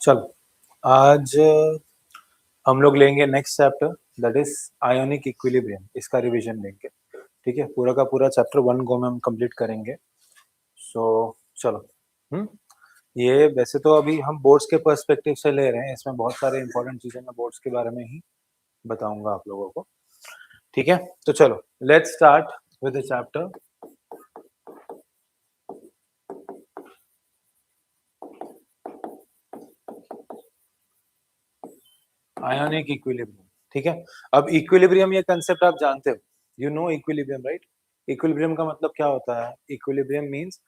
चलो आज हम लोग लेंगे next chapter that is ionic equilibrium. इसका रिवीजन लेंगे। ठीक है, पूरा का पूरा चैप्टर 1 को में हम कंप्लीट करेंगे। सो चलो। ये वैसे तो अभी हम बोर्ड्स के पर्सपेक्टिव से ले रहे हैं, इसमें बहुत सारे इंपॉर्टेंट चीजें मैं बोर्ड्स के बारे में ही बताऊंगा आप लोगों को। ठीक है, तो चलो let's start with the chapter. Ionic equilibrium. ठीक है, अब इक्विलिब्रियम ये कंसेप्ट आप जानते हो, you know equilibrium right. Equilibrium का मतलब क्या होता है? इक्विलिब्रियम मींस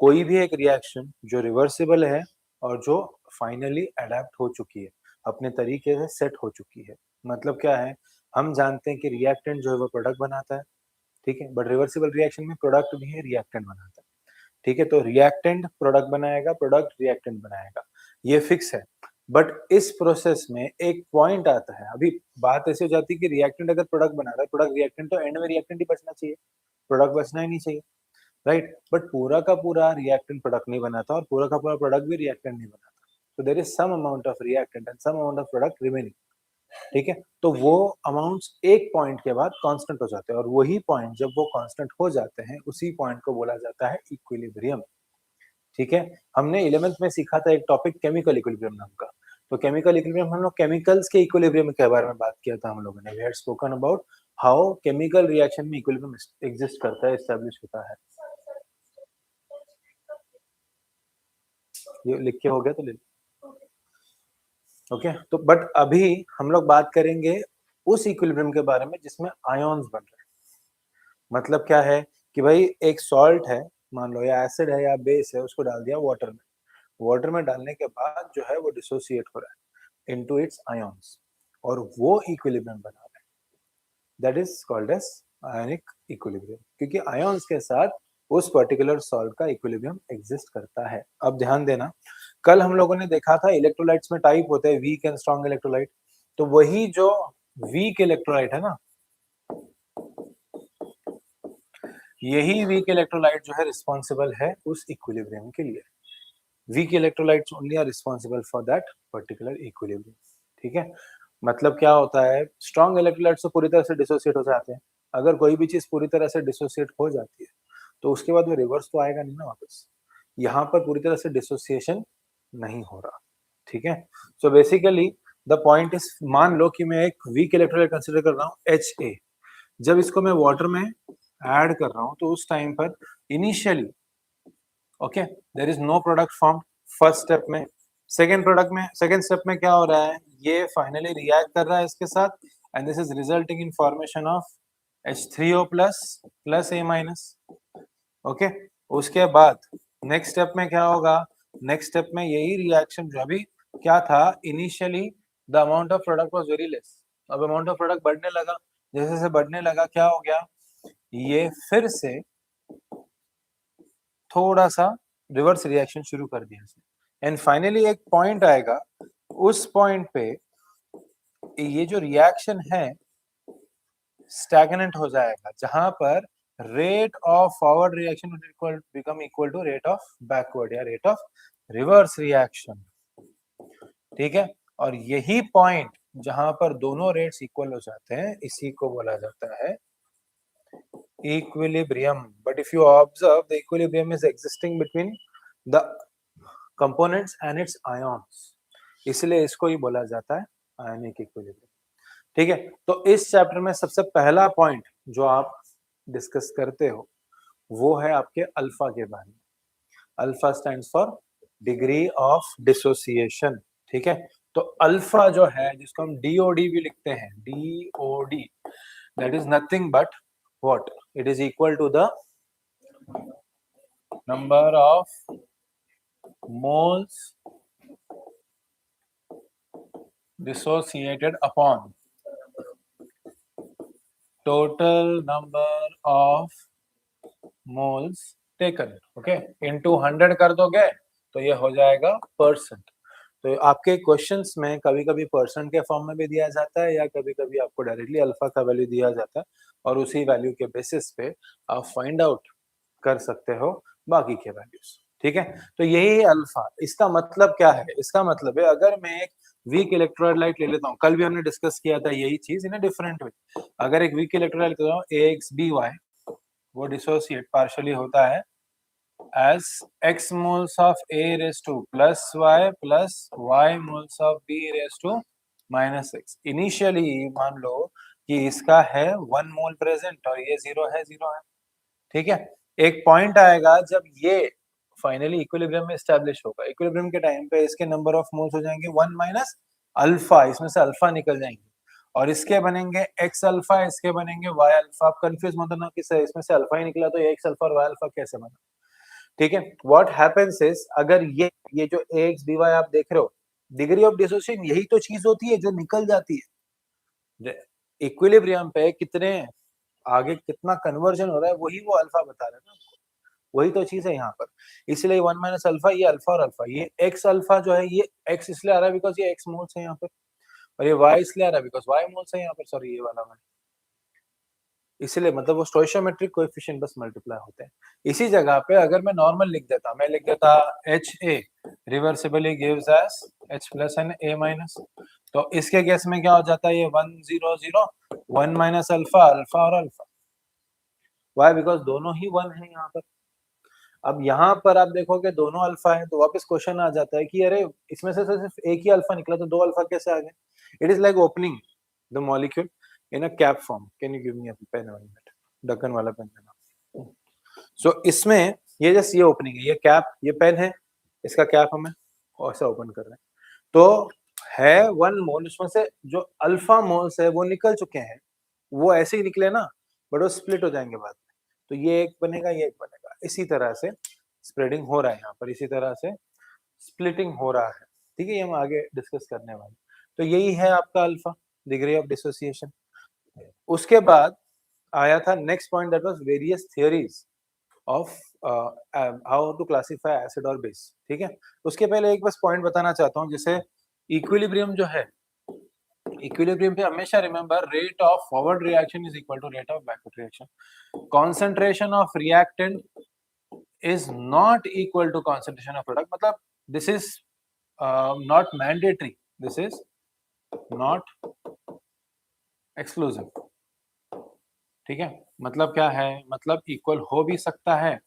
कोई भी एक रिएक्शन जो रिवर्सिबल है और जो फाइनली अडेप्ट हो चुकी है, अपने तरीके से सेट हो चुकी है। मतलब क्या है, हम जानते हैं कि रिएक्टेंट जो है वो प्रोडक्ट बनाता है, ठीक है, बट रिवर्सिबल रिएक्शन में प्रोडक्ट भी है, रिएक्टेंट बनाता है। ठीक है, तो रिएक्टेंट प्रोडक्ट बनाएगा, प्रोडक्ट रिएक्टेंट बनाएगा, ये फिक्स है। बट इस प्रोसेस में एक पॉइंट आता है। अभी बात ऐसी हो जाती है कि रिएक्टेंट अगर प्रोडक्ट बना रहा है, प्रोडक्ट रिएक्टेंट, तो एंड में रिएक्टेंट ही बचना चाहिए, प्रोडक्ट बचना ही नहीं चाहिए, राइट। बट पूरा का पूरा रिएक्टेंट प्रोडक्ट नहीं बनाता और पूरा का पूरा प्रोडक्ट भी रिएक्टेंट नहीं बनाता। तो there is some amount of reactant and some amount of product remaining. ठीक है, तो वो अमाउंट्स एक पॉइंट के बाद कांस्टेंट हो जाते हैं, और वही पॉइंट जब वो कांस्टेंट हो जाते हैं, उसी पॉइंट को बोला जाता है इक्विलिब्रियम। ठीक है, हमने 11th में सीखा था एक टॉपिक केमिकल इक्विलिब्रियम नाम का। तो केमिकल इक्विलिब्रियम हम लोग केमिकल्स के इक्विलिब्रियम के बारे में बात किया था हम लोगों ने। We had spoken about how chemical reaction में इक्विलिब्रियम एग्जिस्ट करता है, एस्टैब्लिश होता है। ये लिख के हो गया तो ले। ओके, तो बट अभी हम लोग बात करेंगे उस इक्विलिब्रियम के बारे में जिसमें आयॉन्स बन रहे हैं। मतलब क्या है कि भाई एक सॉल्ट है, मान लो, या एसिड है या बेस है, उसको डाल दिया वाटर में। वाटर में डालने के बाद जो है वो डिसोसिएट हो रहा है इनटू इट्स आयॉन्स, और वो इक्विलिब्रियम बना रहा है। That is called as ionic equilibrium, क्योंकि आयॉन्स के साथ उस पर्टिकुलर सॉल्ट का इक्विलिब्रियम एग्जिस्ट करता है। अब ध्यान देना, कल हम लोगों ने देखा था इलेक्ट्रोलाइट्स में टाइप होते हैं वीक एंड स्ट्रॉन्ग इलेक्ट्रोलाइट। तो वही जो वीक इलेक्ट्रोलाइट है ना, यही वीक इलेक्ट्रोलाइट जो है रिस्पॉन्सिबल है उस इक्विलिब्रियम के लिए। Weak electrolytes only are responsible for that particular equilibrium. ठीक है, मतलब क्या होता है, स्ट्रॉन्ग इलेक्ट्रोलाइट्स तो पूरी तरह से डिसोसिएट हो जाते हैं। अगर कोई भी चीज पूरी तरह से डिसोसिएट हो जाती है तो उसके बाद वो रिवर्स तो आएगा नहीं ना वापस। यहाँ पर पूरी तरह से डिसोसिएशन नहीं हो रहा। ठीक है, so basically the point is, मान लो कि मैं एक वीक इलेक्ट्रोलाइट कंसिडर कर रहा हूँ Ha। जब इसको मैं वाटर में ऐड कर रहा हूँ तो उस टाइम पर initially okay there is no product form first step में। सेकेंड स्टेप में क्या हो रहा है, ये फाइनली रिएक्ट कर रहा है इसके साथ, and this is resulting in formation of H3O plus plus A minus. Okay, उसके बाद नेक्स्ट स्टेप में क्या होगा, नेक्स्ट स्टेप में यही रिएक्शन जो अभी क्या था, initially the amount of product was very less, अब अमाउंट ऑफ प्रोडक्ट बढ़ने लगा। जैसे जैसे बढ़ने लगा क्या हो गया, ये फिर से थोड़ा सा रिवर्स रिएक्शन शुरू कर दिया इसने, एंड फाइनली एक पॉइंट आएगा, उस पॉइंट पे ये जो रिएक्शन है स्टैग्नेंट हो जाएगा, जहां पर rate of forward reaction become equal to rate of backward या रेट ऑफ रिवर्स रिएक्शन। ठीक है, और यही पॉइंट जहां पर दोनों रेट्स इक्वल हो जाते हैं, इसी को बोला जाता है equilibrium. But if you observe, the equilibrium is existing between the components and its ions, इसलिए इसको ही बोला जाता है आयनिक इक्विलिब्रियम। ठीक है, तो इस चैप्टर में सबसे पहला पॉइंट जो आप डिस्कस करते हो वो है आपके अल्फा के बारे में। Alpha stands for degree of dissociation. ठीक है, तो अल्फा जो है, जिसको हम डीओडी भी लिखते हैं, DoD, that is nothing but what, it is equal to the number of moles dissociated upon total number of moles taken। Okay, into 100 कर दोगे तो ये हो जाएगा परसेंट। तो आपके क्वेश्चंस में कभी कभी परसेंट के फॉर्म में भी दिया जाता है, या कभी कभी आपको डायरेक्टली अल्फा का वैल्यू दिया जाता है, और उसी वैल्यू के बेसिस पे आप फाइंड आउट कर सकते हो बाकी के वैल्यूज। ठीक है, तो यही है अल्फा। इसका मतलब क्या है? इसका मतलब है अगर मैं एक वीक इलेक्ट्रोलाइट ले लेता हूँ, कल भी हमने डिस्कस किया था यही चीज इन अ डिफरेंट वे। अगर एक वीक इलेक्ट्रोलाइट लेता हूँ AXBY, वो डिसोसिएट पार्शियली होता है as x moles of A raised to plus y plus y moles of B raised to minus x। Initially मान लो कि इसका है 1 मोल प्रेजेंट और ये 0 है, 0 है, ठीक है। एक पॉइंट आएगा जब ये फाइनली इक्विलिब्रियम में एस्टैब्लिश होगा। इक्विलिब्रियम के टाइम पे इसके नंबर ऑफ मोल्स हो जाएंगे 1 माइनस अल्फा, इसमें से अल्फा निकल जाएंगे और इसके बनेंगे एक्स अल्फा, इसके बनेंगे वाई अल्फा। आप कंफ्यूज मत होना कि सर इसमें से अल्फा ही निकला तो एक्स अल्फा और वाई अल्फा कैसे बना, ठीक है। व्हाट हैपेंस इज, अगर ये जो एक्स बी वाई आप देख रहे हो, डिग्री ऑफ डिसोसिएशन यही तो चीज होती है जो निकल जाती है। इक्विलिब्रियम पे कितने आगे कितना कन्वर्जन हो रहा है वही वो अल्फा बता रहा है ना, वही तो चीज है यहाँ पर। इसलिए 1 माइनस अल्फा, ये अल्फा और अल्फा, ये एक्स अल्फा जो है ये एक्स इसलिए आ रहा है बिकॉज ये एक्स मोल्स है यहाँ पर, और ये वाई इसलिए आ रहा है बिकॉज वाई मोल्स है यहाँ पर, सॉरी ये वाला वाई, इसलिए मतलब वो स्टोइशियोमेट्रिक कोएफिशिएंट बस मल्टीप्लाई होते हैं। इसी जगह पे अगर मैं नॉर्मल लिख देता, मैं लिख देता HA reversibly gives S H plus and A minus, तो इसके केस में क्या हो जाता है, ये 1 0 0 1 माइनस अल्फा, अल्फा और अल्फा। वाई? बिकॉज दोनों ही 1 है यहाँ पर। अब यहाँ पर आप देखोगे दोनों अल्फा है, तो वापस क्वेश्चन आ जाता है कि अरे इसमें से सिर्फ एक ही अल्फा निकला तो दो अल्फा कैसे आ गए? It is like opening the molecule in a cap form. Can you give me a pen? ढक्कन वाला पेन देना। सो इसमें ये जस्ट ये ओपनिंग है, ये कैप, ये पेन है, इसका कैप हमें ऐसा ओपन कर रहे हैं, तो है 1 मोल, उसमें से जो अल्फा मोल्स है वो निकल चुके हैं, वो ऐसे ही निकले ना, बट वो स्प्लिट हो जाएंगे बाद में, तो ये एक बनेगा, ये एक बनेगा। इसी तरह से स्प्रेडिंग हो रहा है यहाँ पर, इसी तरह से स्प्लिटिंग हो रहा है, ठीक है। ये हम आगे डिस्कस करने वाले। तो यही है आपका अल्फा, डिग्री ऑफ डिसोसिएशन। उसके बाद आया था next point, that was various theories of how to classify acid और बेस, ठीक है। उसके पहले एक बस पॉइंट बताना चाहता हूँ, जैसे इक्विलिब्रियम जो है, इक्विलिब्रियम पे हमेशा remember rate of forward reaction is equal to rate of backward reaction. concentration of reactant is not equal to concentration of product, मतलब this is not mandatory, this is not exclusive, ठीक है। मतलब क्या है, मतलब equal हो भी सकता है,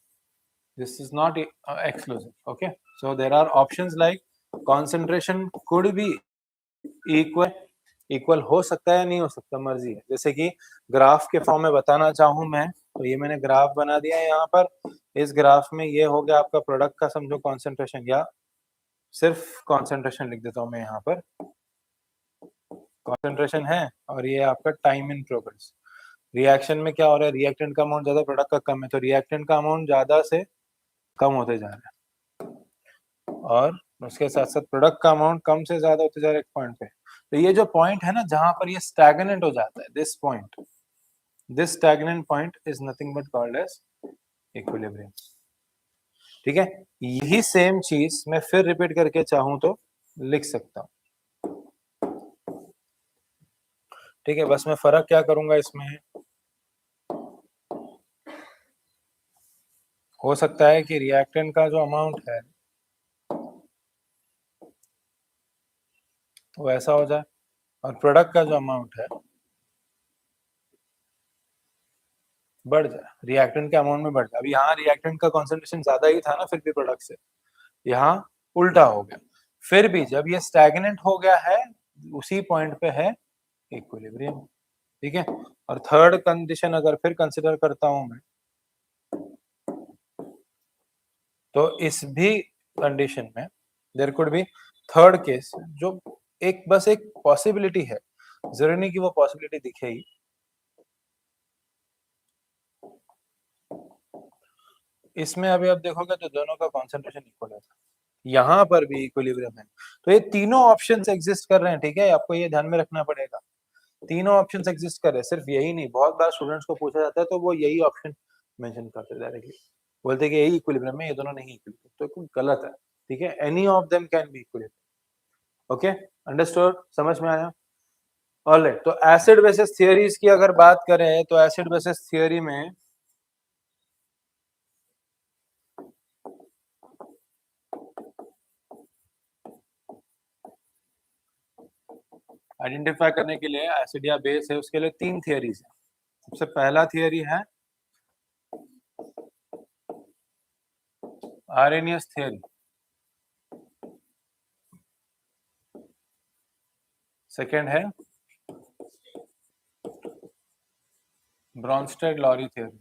this is not exclusive, okay। so there are options like concentration could be equal हो सकता है, नहीं हो सकता, मर्जी है। जैसे कि ग्राफ के फॉर्म में बताना चाहूं मैं, तो ये मैंने ग्राफ बना दिया है यहाँ पर। इस ग्राफ में ये हो गया आपका प्रोडक्ट का समझो कॉन्सेंट्रेशन, या सिर्फ कॉन्सेंट्रेशन लिख देता हूं मैं यहाँ पर, कॉन्सेंट्रेशन है, और ये आपका टाइम इन प्रोग्रेस। रिएक्शन में क्या हो रहा है, रिएक्टेंट का अमाउंट ज्यादा, प्रोडक्ट का कम है, तो रिएक्टेंट का अमाउंट ज्यादा से कम होते जा रहा है, और उसके साथ साथ प्रोडक्ट का अमाउंट कम से ज्यादा होते जा रहा है एक पॉइंट पे। तो ये जो पॉइंट है ना जहां पर ये स्टैग्नेंट हो जाता है, this point, this stagnant point is nothing but called as equilibrium, ठीक है। यही सेम चीज मैं फिर रिपीट करके चाहूं तो लिख सकता हूं, ठीक है। बस मैं फर्क क्या करूंगा इसमें, हो सकता है कि रिएक्टेंट का जो अमाउंट है वो ऐसा हो जाए, और प्रोडक्ट का जो अमाउंट है बढ़ जाए, रिएक्टेंट के अमाउंट में बढ़ जाए। अब यहाँ रिएक्टेंट का कॉन्सेंट्रेशन ज्यादा ही था ना फिर भी प्रोडक्ट से, यहाँ उल्टा हो गया। फिर भी जब ये स्टैग्नेंट हो गया है, उसी पॉइंट पे है इक्विलिब्रियम, ठीक है। और थर्ड कंडीशन अगर फिर कंसिडर करता हूं मैं, तो इस भी कंडीशन में there could be third case, जो एक बस एक पॉसिबिलिटी है, जरूरी नहीं कि वो पॉसिबिलिटी दिखे ही। इसमें अभी आप देखोगे तो दोनों का कॉन्सेंट्रेशन इक्वल है, यहाँ पर भी इक्विलिब्रियम है। तो ये तीनों ऑप्शंस एग्जिस्ट कर रहे हैं, ठीक है, आपको ये ध्यान में रखना पड़ेगा। तीनों ऑप्शंस एग्जिस्ट कर रहे हैं, सिर्फ यही नहीं, बहुत बार स्टूडेंट्स को पूछा जाता है तो वो यही ऑप्शन मेंशन करते हैं डायरेक्टली, बोलते हैं कि यही इक्विलिब्रियम है, ये दोनों नहीं इक्विलिब्रियम, तो गलत है, ठीक है। Any of them can be equilibrium, okay, understood, समझ में आया? ऑलराइट, तो एसिड बेसिस थियरीज की अगर बात करें तो एसिड बेसिस थियरी में आइडेंटिफाई करने के लिए एसिड या बेस है उसके लिए 3 थियरीज है। सबसे पहला थियरी है आर्रेनियस थियरी, सेकेंड है ब्रॉन्स्टेड-लॉरी थियरी,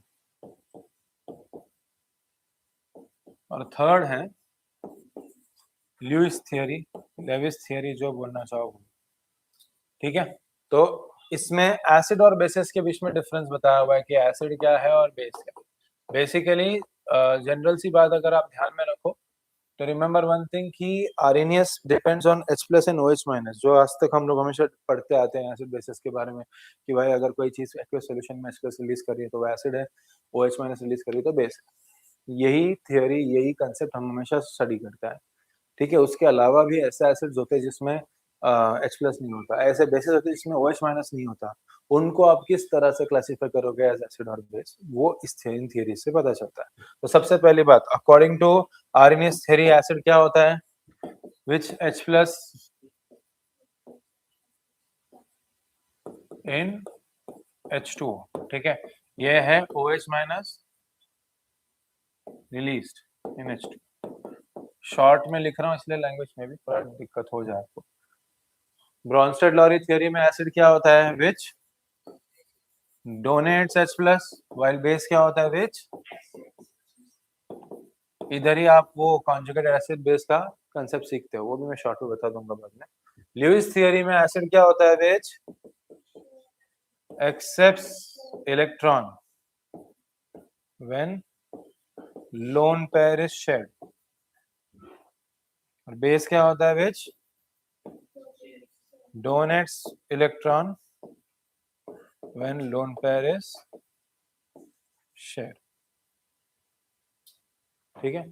और थर्ड है ल्यूइस थियरी, लेविस थियरी, जो बोलना चाहोगे। ठीक है, तो इसमें एसिड और बेसिस के बीच में डिफरेंस बताया हुआ है कि एसिड क्या है और बेस क्या है। बेसिकली जनरल सी बात अगर आप ध्यान में रखो तो रिमेंबर वन थिंग कि Arrhenius depends on H plus and OH minus, जो आज तक हम लोग हमेशा पढ़ते आते हैं एसिड बेसिस के बारे में कि भाई अगर कोई चीज एक्वस सॉल्यूशन में H प्लस रिलीज कर रही है तो वो एसिड है, OH माइनस रिलीज कर रही है तो बेस है। यही थियोरी, यही कंसेप्ट हम हमेशा स्टडी करते हैं। ठीक है, उसके अलावा भी ऐसे एसिड्स होते हैं जिसमें H प्लस नहीं होता, ऐसे बेसिस होते हैं जिसमें OH माइनस नहीं होता। उनको आप किस तरह से क्लासिफाई करोगे एज एसिड और बेस, वो इस थियरी से पता चलता है। तो सबसे पहली बात, अकॉर्डिंग टू आर्रेनियस थियरी, एसिड क्या होता है? विच H प्लस इन H2O। ठीक है, ये है OH minus released in H2। Short में लिख रहा हूँ इसलिए लैंग्वेज में भी थोड़ा दिक्कत हो जाए आपको। ब्रॉन्स्टेड-लॉरी थियरी में एसिड क्या होता है? Which donates H plus, while base क्या होता है? विच, इधर ही आप वो कॉन्जुगेट एसिड बेस का कंसेप्ट सीखते हो, वो भी मैं शॉर्ट में बता दूंगा बाद में। ल्यूइस थियरी में एसिड क्या होता है? Which accepts electron when lone pair is shared, और बेस क्या होता है? Which donates electron when lone pair is shared. ठीक है,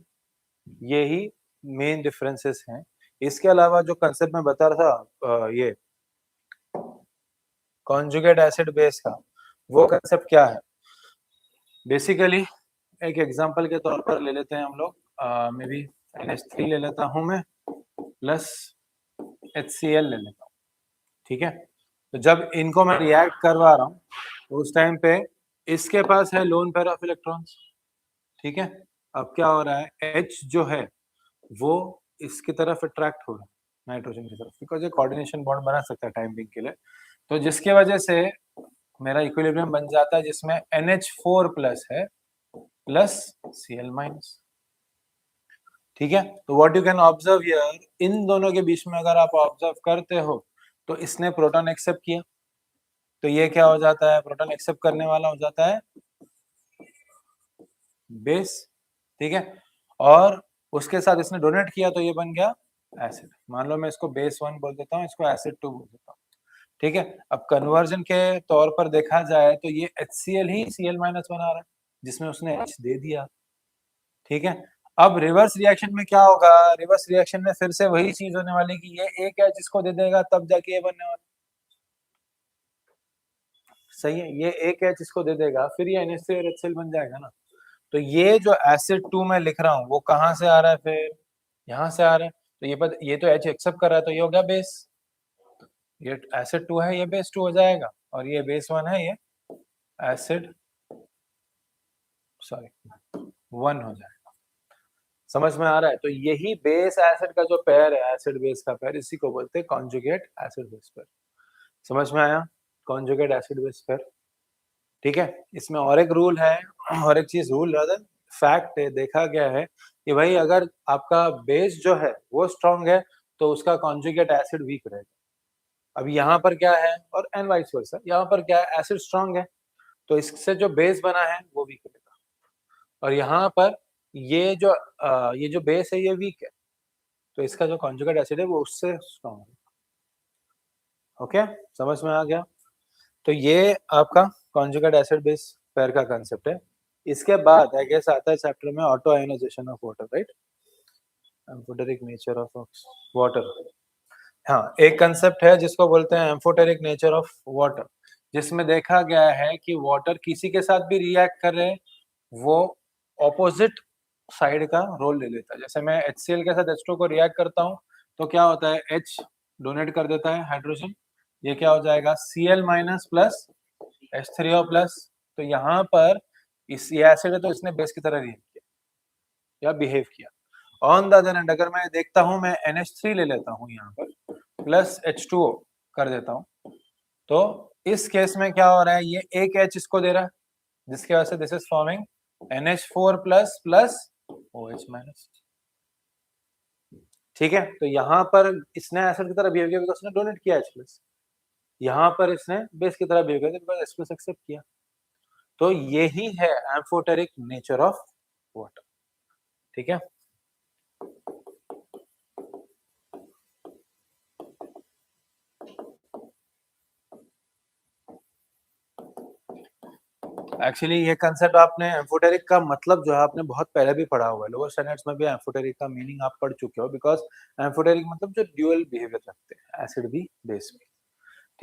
यही मेन डिफरेंसेस हैं। इसके अलावा जो कंसेप्ट मैं बता रहा था ये कॉन्जुगेट एसिड बेस का, वो कंसेप्ट क्या है? बेसिकली एक एग्जांपल के तौर पर ले लेते हैं हम लोग, मे बी NH3 ले लेता हूं मैं प्लस HCl ले लेता हूं। ठीक है, तो जब इनको मैं रिएक्ट करवा रहा हूं तो उस टाइम पे इसके पास है लोन पेयर ऑफ इलेक्ट्रॉन्स। ठीक है, अब क्या हो रहा है? H जो है वो इसकी तरफ अट्रैक्ट हो रहा है, नाइट्रोजन की तरफ, बिकॉज ये कोऑर्डिनेशन बॉन्ड बना सकता है टाइम बिंग के लिए। तो जिसके वजह से मेरा इक्विलिब्रियम बन जाता है जिसमें NH4 प्लस है प्लस Cl माइनस। ठीक है, तो what you can observe here, इन दोनों के बीच में अगर आप ऑब्जर्व करते हो तो इसने प्रोटॉन एक्सेप्ट किया, तो ये क्या हो जाता है? प्रोटॉन एक्सेप्ट करने वाला हो जाता है बेस। ठीक है, और उसके साथ इसने डोनेट किया तो ये बन गया एसिड। मान लो मैं इसको बेस 1 बोल देता हूँ, इसको एसिड 2 बोल देता हूँ। ठीक है, अब कन्वर्जन के तौर पर देखा जाए तो ये HCl ही Cl माइनस बना रहा है जिसमें उसने H दे दिया। ठीक है, अब रिवर्स रिएक्शन में क्या होगा? रिवर्स रिएक्शन में फिर से वही चीज होने वाली कि ये एक H इसको दे देगा तब जाके ये बनने वाला। सही है, ये एक H इसको दे देगा फिर ये NH3 और HCl बन जाएगा ना। तो ये जो एसिड 2 मैं लिख रहा हूँ वो कहाँ से आ रहा है? फिर यहाँ से आ रहा है। तो ये तो H एक्सेप्ट कर रहा है तो ये हो गया बेस। ये एसिड 2 है, ये बेस 2 हो जाएगा, और ये बेस 1 है, ये एसिड सॉरी 1 हो जाएगा। समझ में आ रहा है? तो यही बेस एसिड का जो पेयर है, एसिड बेस का पेयर, इसी को बोलते हैं कॉन्जुगेट एसिड बेस पेयर। समझ में आया? Conjugate acid base pair. ठीक है, इसमें और एक रूल है, और एक चीज रूल रादर फैक्ट है, देखा गया है कि भाई अगर आपका बेस जो है वो स्ट्रांग है तो उसका कॉन्जुगेट एसिड वीक रहेगा। अब यहाँ पर क्या है, और एंड वाइस वर्सा, यहाँ पर क्या है? एसिड स्ट्रांग है तो इससे जो बेस बना है वो वीक रहेगा, और यहाँ पर ये जो बेस है ये वीक है तो इसका जो कॉन्जुगेट एसिड है वो उससे स्ट्रांग है। ओके, समझ में आ गया? तो ये आपका कॉन्जुगेट एसिड बेस पेयर का कंसेप्ट है। इसके बाद आई गेस आता है चैप्टर में auto ionization of water, right? Amphoteric nature of water. हाँ, एक कंसेप्ट है जिसको बोलते हैं एम्फोटेरिक नेचर ऑफ वाटर, जिसमें देखा गया है कि वाटर किसी के साथ भी रिएक्ट कर रहे हैं वो ऑपोजिट साइड का रोल ले लेता है। जैसे मैं HCl के साथ H2 को रिएक्ट करता हूँ तो क्या होता है? H डोनेट कर देता है हाइड्रोजन, ये क्या हो जाएगा Cl minus plus H3O plus. तो यहाँ पर इस ये एसिड है तो इसने बेस की तरह रिएक्ट किया या बिहेव किया। ऑन द अदर एंड अगर मैं देखता हूँ मैं NH3 ले लेता हूँ यहाँ पर प्लस H2O कर देता हूँ, तो इस केस में क्या हो रहा है, ये एक H इसको दे रहा है जिसकी वजह से this is forming NH4 plus plus OH minus. ठीक है, तो यहाँ पर इसने एसिड की तरह बिहेव किया बिकॉज उसने डोनेट किया H प्लस, यहाँ पर इसने बेस की तरह बिहेव किया बिकॉज H प्लस एक्सेप्ट किया। तो यही है एम्फोटेरिक नेचर ऑफ वाटर। ठीक है, एक्चुअली ये कंसेप्ट आपने एम्फोटेरिक का मतलब जो है आपने बहुत पहले भी पढ़ा हुआ है, लोअर स्टैंडर्ड्स में भी एम्फोटेरिक का मीनिंग आप पढ़ चुके हो, बिकॉज एम्फोटेरिक मतलब जो ड्यूअल बिहेवियर रखते हैं, एसिड भी बेस भी।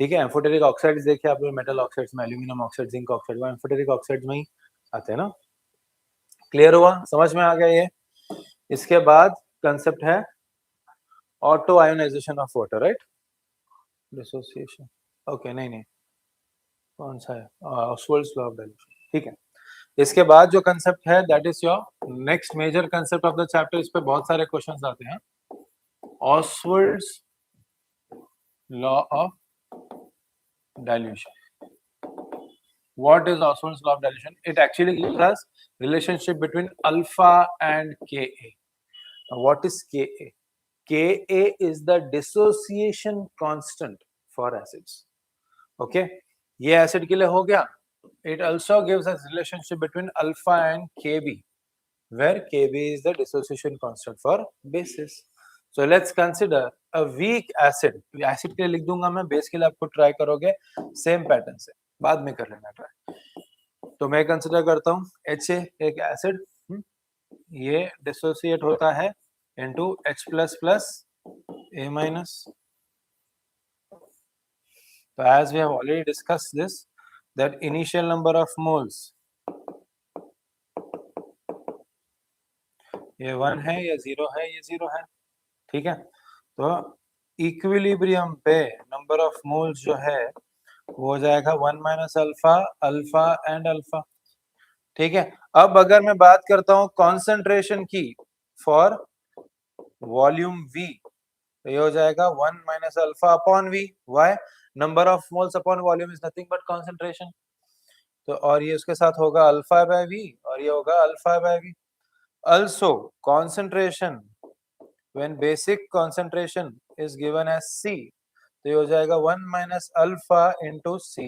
ठीक है, एम्फोटेरिक ऑक्साइड्स देखिए आप, मेटल ऑक्साइड्स में एल्यूमिनियम ऑक्साइड, जिंक ऑक्साइड, वो एम्फोटेरिक ऑक्साइड्स में ही आते हैं ना। क्लियर हुआ, समझ में आ गया ये। इसके बाद कंसेप्ट है auto ionization of water, right, dissociation. Okay, नहीं कौन सा है, ऑसवाल्ड्स लॉ ऑफ डाइल्यूशन। ठीक है, इसके बाद जो कंसेप्ट है that is your next major concept of the chapter. इस पे बहुत सारे क्वेश्चंस आते हैं। Ostwald's law of dilution. What is Oswald's law of dilution? It actually gives us relationship between alpha and Ka. Now, what is Ka? Ka is the dissociation constant for acids. Okay, ये acid के लिए हो गया. It also gives us relationship between alpha and Kb, where Kb is the dissociation constant for bases. So let's consider a weak acid. Acid के लिए लिख दूंगा मैं, base के लिए आपको try करोगे same pattern से, बाद में कर लेना try. तो मैं कंसिडर करता हूँ HA एक एसिड, ये डिसोसिएट होता है into H plus plus A minus. तो as we have already discussed this, that initial number of moles ये 1 है, ये 0 है, ये 0 है। ठीक है, तो इक्विलिब्रियम पे नंबर ऑफ मोल्स जो है वो हो जाएगा 1 minus alpha, alpha and alpha. ठीक है, अब अगर मैं बात करता हूं कॉन्सेंट्रेशन की फॉर वॉल्यूम V, तो ये हो जाएगा 1 minus alpha upon V। Why, number of moles upon volume is nothing but concentration. तो और ये उसके साथ होगा अल्फा बाय V और ये होगा alpha by V। Also concentration when basic concentration is given as C, तो ये हो जाएगा 1 minus alpha into C,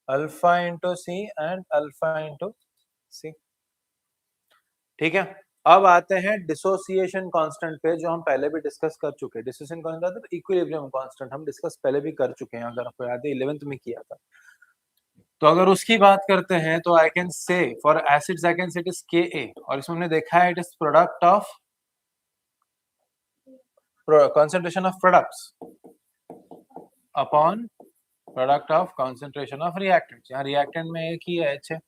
alpha into C and alpha into C। ठीक है, अब आते हैं डिसोसिएशन कांस्टेंट पे, जो हम पहले भी डिस्कस कर चुके हैं। डिसोसिएशन कांस्टेंट तो इक्विलिब्रियम कांस्टेंट हम डिस्कस पहले भी कर चुके हैं, अगर आपको याद है 11th में किया था। तो अगर उसकी बात करते हैं तो I can say for acids I can say it is Ka, और इसमें हमने देखा है it is product of concentration of products upon product of concentration of reactants। यहाँ reactant में एक ही H है।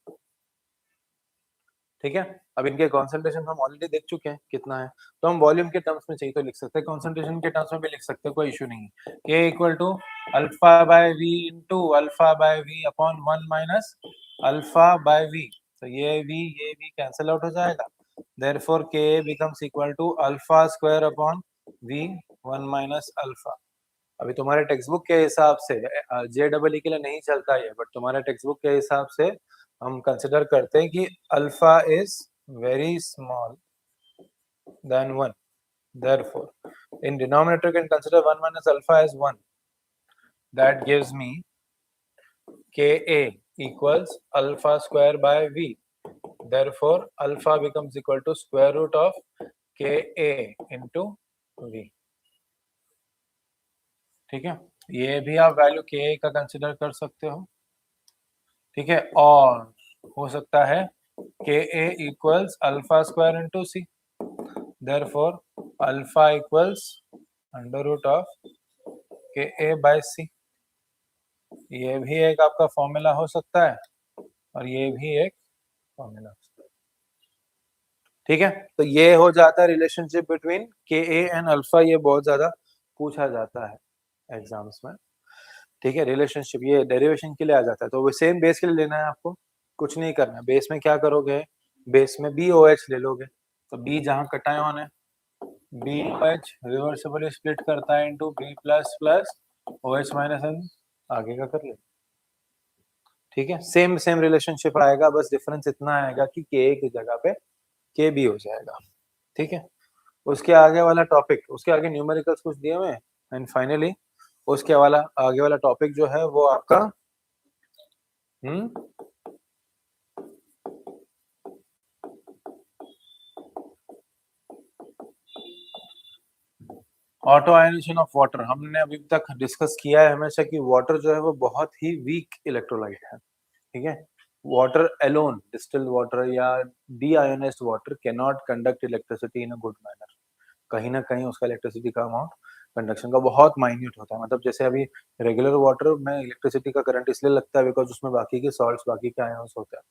ठीक है, अब इनके कॉन्सेंट्रेशन हम ऑलरेडी देख चुके हैं कितना है, तो हम वॉल्यूम के टर्म्स में चाहिए तो लिख सकते हैं, कॉन्सेंट्रेशन के टर्म्स में भी लिख सकते हैं, कोई इशू नहीं है। K equal to alpha by V into alpha by V upon 1 minus alpha by V। तो ये V कैंसिल आउट हो जाएगा, therefore K becomes equal to alpha square upon V 1 minus alpha. अभी तुम्हारे टेक्स्ट बुक के हिसाब से JEE के लिए नहीं चलता है, बट तुम्हारे टेक्स्ट बुक के हिसाब से हम कंसिडर करते हैं कि alpha is very small then 1, therefore in denominator you can consider 1 minus alpha as 1, that gives me Ka equals alpha square by V, therefore alpha becomes equal to square root of Ka into V। ठीक है, ये भी आप value Ka का consider कर सकते हो। ठीक है, और हो सकता है Ka equals alpha square into C, therefore alpha equals under root of Ka by C. ये भी एक आपका फॉर्मूला हो सकता है और ये भी एक फॉर्मूला हो सकता है। ठीक है, तो ये हो जाता है relationship between Ka and alpha, ये बहुत ज्यादा पूछा जाता है एग्जाम्स में। ठीक है, रिलेशनशिप ये डेरिवेशन के लिए आ जाता है, तो वो सेम बेस के लिए लेना है आपको, कुछ नहीं करना है। बेस में क्या करोगे, बेस में BOH ले लोगे, तो B जहाँ कटायन है, BOH रिवर्सिबली स्प्लिट करता है into B plus plus OH minus N, आगे का कर ले। ठीक है, सेम सेम रिलेशनशिप आएगा, बस डिफरेंस इतना आएगा कि Ka की जगह पे Kb हो जाएगा। ठीक है, उसके आगे वाला टॉपिक, उसके आगे न्यूमेरिकल्स कुछ दिए हुए हैं, एंड फाइनली उसके वाला आगे वाला टॉपिक जो है वो आपका ऑटो आयनाइजेशन ऑफ वाटर। हमने अभी तक डिस्कस किया है हमेशा कि वाटर जो है वो बहुत ही वीक इलेक्ट्रोलाइट है। ठीक है, वाटर एलोन, डिस्टिल्ड वाटर या deionised water can not conduct electricity in a good manner. कहीं ना कहीं उसका इलेक्ट्रिसिटी का अमाउंट कंडक्शन का बहुत माइन्यूट होता है। मतलब जैसे अभी रेगुलर वाटर में इलेक्ट्रिसिटी का करंट इसलिए लगता है बिकॉज उसमें बाकी के सॉल्ट्स, बाकी के आयन्स होते हैं,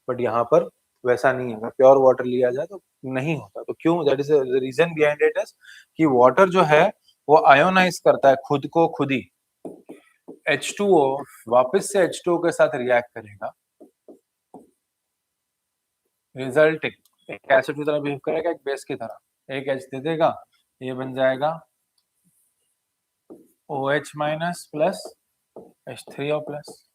बट यहाँ पर वैसा नहीं है। अगर प्योर वाटर लिया जाए तो नहीं होता। तो क्यों? That is the reason behind it is कि वाटर जो है वो आयोनाइज करता है खुद को खुद ही। H2O वापस से H2O के साथ रिएक्ट करेगा, रिजल्टिंग एक एसिड की तरह बिहेव करेगा, एक बेस की तरह, एक H दे देगा, ये बन जाएगा OH minus plus H3O plus.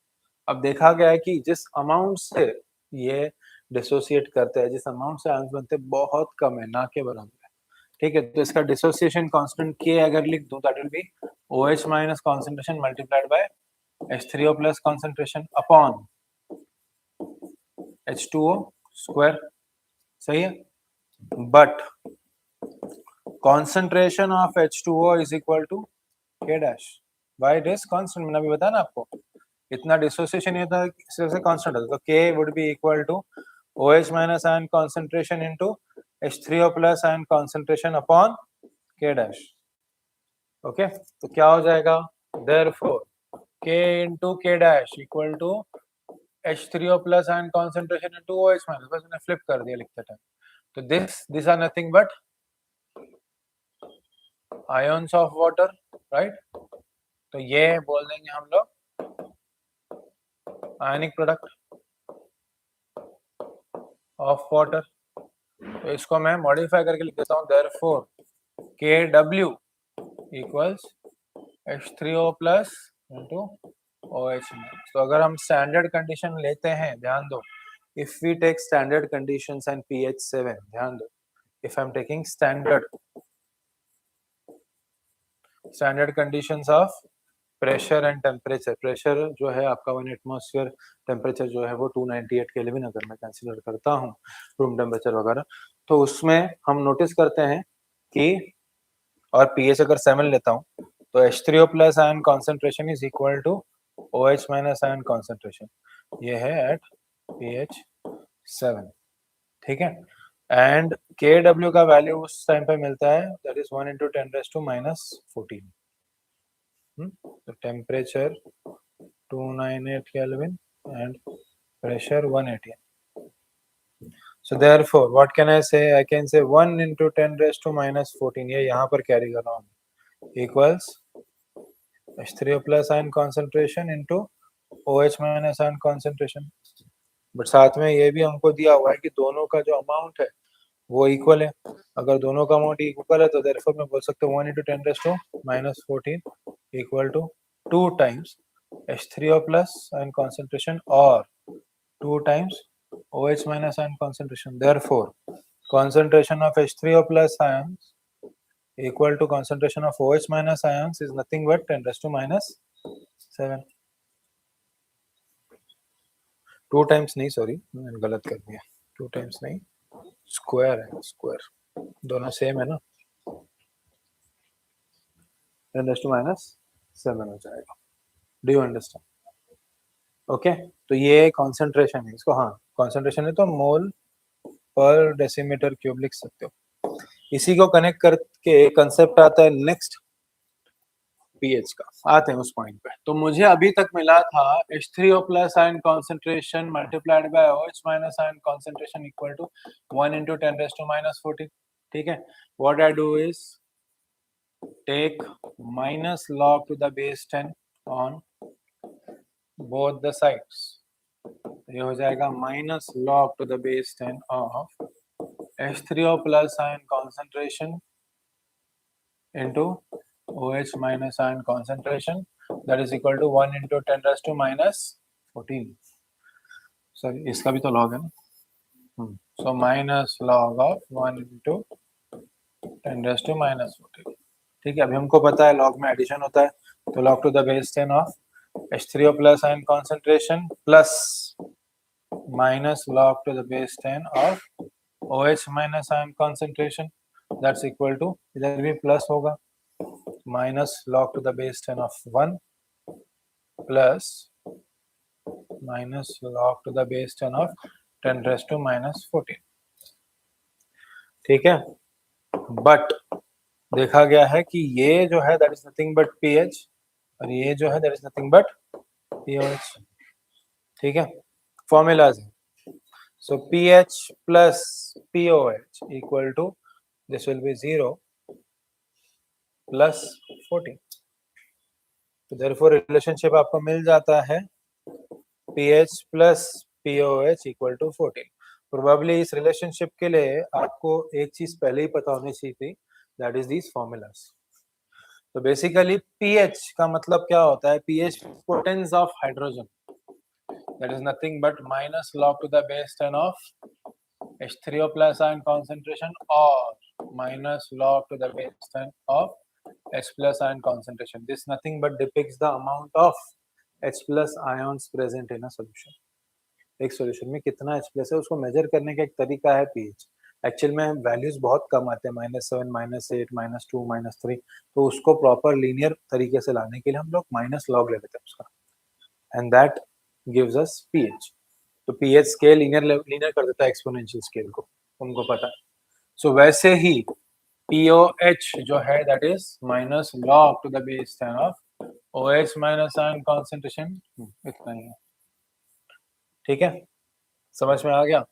अब देखा गया है कि जिस अमाउंट से ये डिसोसिएट करते हैं, जिस अमाउंट से आयंस बनते हैं, बहुत कम है, ना के बराबर है। ठीक है, तो इसका डिसोसिएशन कांस्टेंट K अगर लिख दूं, that will be OH minus concentration multiplied by H3O plus concentration upon H2O square. सही है, but concentration of H2O is equal to K dash. Why it is constant? मैंने अभी बताया ना आपको, इतना डिसोसिएशन ये था इससे कांस्टेंट है, तो K would be equal to OH minus ion concentration into H3O plus ion concentration upon K dash. Okay, तो क्या हो जाएगा, therefore K into K dash equal to H3O plus ion concentration into OH minus, बस मैंने flip कर दिया लिखते time. तो this are nothing but ions of water, right? तो ये बोल देंगे हम लोग आयनिक प्रोडक्ट ऑफ वाटर। तो इसको मैं मॉडिफाई करके लिख देता हूँ, therefore KW equals H3O plus into OH minus। तो अगर हम स्टैंडर्ड कंडीशन लेते हैं, ध्यान दो, if we take standard conditions and pH 7, ध्यान दो, if I'm taking standard conditions of pressure and temperature, pressure जो है आपका 1 एटमॉस्फेयर, टेम्परेचर जो है वो 298 केल्विन अगर मैं कंसीडर करता हूँ रूम टेम्परेचर वगैरह, तो उसमें हम नोटिस करते हैं कि, और पीएच अगर 7 लेता हूँ, तो H3O plus ion concentration is equal to OH minus ion concentration, ये है एट pH 7। ठीक है, एंड KW का वैल्यू उस टाइम पे मिलता है, that is 1 into 10⁻⁻14। the temperature 298 Kelvin and pressure 180. So therefore what can I say? I can say 1 into 10⁻⁻14, ये यहाँ पर कैरी कर रहा हूँ, equals H3O plus ion concentration into OH minus ion concentration। But साथ में ये भी हमको दिया हुआ है कि दोनों का जो अमाउंट है वो इक्वल है। अगर दोनों का अमाउंट इक्वल है तो therefore मैं बोल सकता हूँ 1 into 10⁻⁻14 equal to 2 times H3O plus ion concentration or 2 times OH minus ion concentration. Therefore, concentration of H3O plus ions equal to concentration of OH minus ions is nothing but 10⁻⁷। 2 times नहीं, sorry मैंने गलत कर दिया, 2 times नहीं, square है, square दोनों same है ना, 10⁻⁷ हो जाएगा। Do you understand? ओके, तो ये कॉन्सेंट्रेशन है, इसको हाँ कॉन्सेंट्रेशन है तो मोल पर डेसीमीटर क्यूब लिख सकते हो। इसी को कनेक्ट करके कंसेप्ट आता है नेक्स्ट पीएच का, आते हैं उस पॉइंट पे। तो मुझे अभी तक मिला था H3O plus ion concentration multiplied by OH minus ion concentration equal to 1 into 10⁻⁻14। ठीक है, what I do is take minus log to the base 10 on both the sides, ये हो जाएगा minus log to the base 10 of H3O plus ion concentration into OH minus ion concentration, that is equal to 1 into 10 raised to minus 14. Sorry इसका भी तो log है ना, so minus log of 1 into 10 raised to minus 14. ठीक है, अभी हमको पता है log में एडिशन होता है, तो log to the base 10 of H3O plus ion concentration plus minus log to the base 10 of OH minus ion concentration, that's equal to, इधर भी प्लस होगा, minus log to the base 10 of 1 plus minus log to the base 10 of 10 raised to minus 14. ठीक है, but देखा गया है कि ये जो है that is nothing but pH और ये जो है that is nothing but pOH. ठीक है, formulas है. So pH plus pOH equal to, this will be 0 plus 14. तो therefore relationship आपको मिल जाता है pH plus pOH equal to 14. Probably इस relationship के लिए आपको एक चीज पहले ही पता होनी चाहिए थी, that is these formulas. तो basically pH का मतलब क्या होता है, pH potence of hydrogen, that is nothing but minus log to the base 10 of H3O plus ion concentration or minus log to the base 10 of H plus ion concentration. This nothing but depicts the amount of H plus ions present in a solution. एक solution में कितना H plus है उसको measure करने का एक तरीका है pH. एक्चुअल में वैल्यूज बहुत कम आते हैं, -7, -8, -2, -3, तो उसको प्रॉपर लीनियर तरीके से लाने के लिए हम लोग माइनस लॉग ले लेते हैं उसका, and that gives us pH. तो pH स्केल लीनियर कर देता है एक्सपोनेंशियल स्केल को, उनको पता है. सो वैसे ही POH जो है that is minus log to the base 10 of OH minus ion concentration, इतना ही है. ठीक है, समझ में आ गया.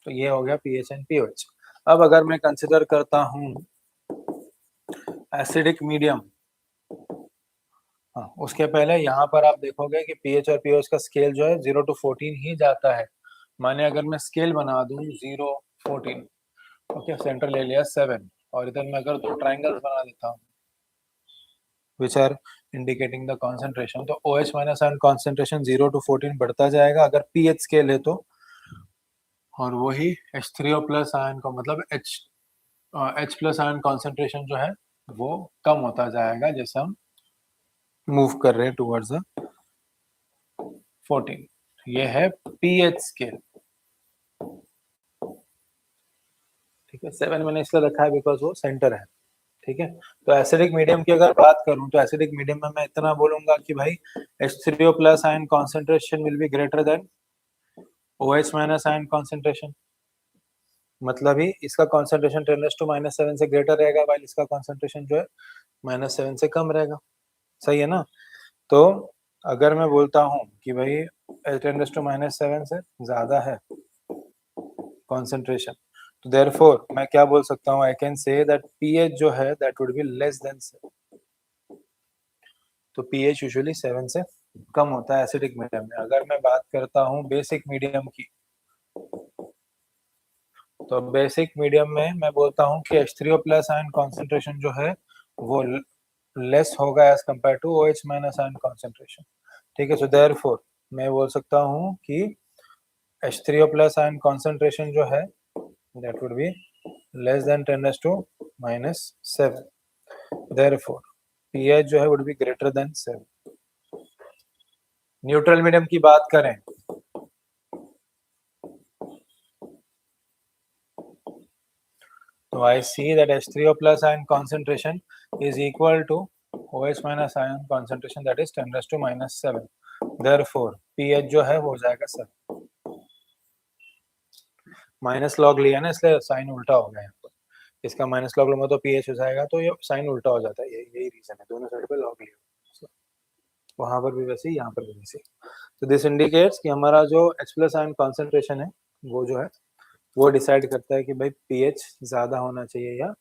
तो ये हो गया pH एंड pOH. अब अगर मैं कंसिडर करता हूं एसिडिक मीडियम, हाँ, उसके पहले यहाँ पर आप देखोगे कि pH और pOH का स्केल जो है 0 to 14 ही जाता है. माने अगर मैं स्केल बना दूं 0, 14, ओके, सेंटर ले लिया 7, और इधर मैं अगर दो ट्राइंगल्स बना देता हूँ which are indicating the concentration, तो OH minus ion concentration 0 to 14 बढ़ता जाएगा अगर pH स्केल है तो, और वही H3O plus ion का मतलब H plus ion concentration जो है वो कम होता जाएगा जैसे हम मूव कर रहे हैं टुवर्ड्स 14. ये है pH स्केल. ठीक है, 7 मैंने इसलिए रखा है बिकॉज वो सेंटर है. ठीक है, तो एसिडिक मीडियम की अगर बात करूं तो एसिडिक मीडियम में मैं इतना बोलूंगा कि भाई H3O plus ion concentration will be greater than OH minus ion concentration. मतलब ही इसका concentration 10⁻⁻⁷ से ग्रेटर रहेगा, वाइल इसका concentration जो है -7 से कम रहेगा. सही है ना. तो अगर मैं बोलता हूं कि भाई 10⁻⁷ से ज्यादा है concentration, तो therefore मैं क्या बोल सकता हूँ, I can say that pH जो है that would be less than 7. तो pH यूजुअली 7 से कम होता है एसिडिक मीडियम में. अगर मैं बात करता हूँ बेसिक मीडियम की, तो बेसिक मीडियम में मैं बोलता हूँ कि H3O plus ion concentration जो है वो लेस होगा as compare to OH minus ion concentration. ठीक है, सो therefore मैं बोल सकता हूँ कि H3O plus ion concentration जो है that would be less than 10⁻⁻⁷. Therefore pH जो है would be greater than 7. Neutral medium की बात करें तो I see that H3O plus ion concentration is equal to OH minus ion concentration, that is 10⁻⁻⁷. Therefore pH जो है हो जाएगा 7. माइनस लॉग लिया ना इसलिए साइन उल्टा हो गया यहाँ पर. इसका माइनस लॉग लूंगा तो pH हो जाएगा, तो ये साइन उल्टा हो जाता है. यही रीजन है, दोनों साइड पे लॉग लिया, वहां पर भी वैसे ही, यहाँ पर भी वैसे ही. तो दिस इंडिकेट्स कि हमारा जो H plus ion concentration है वो जो है वो डिसाइड करता है कि भाई pH ज्यादा होना चाहिए या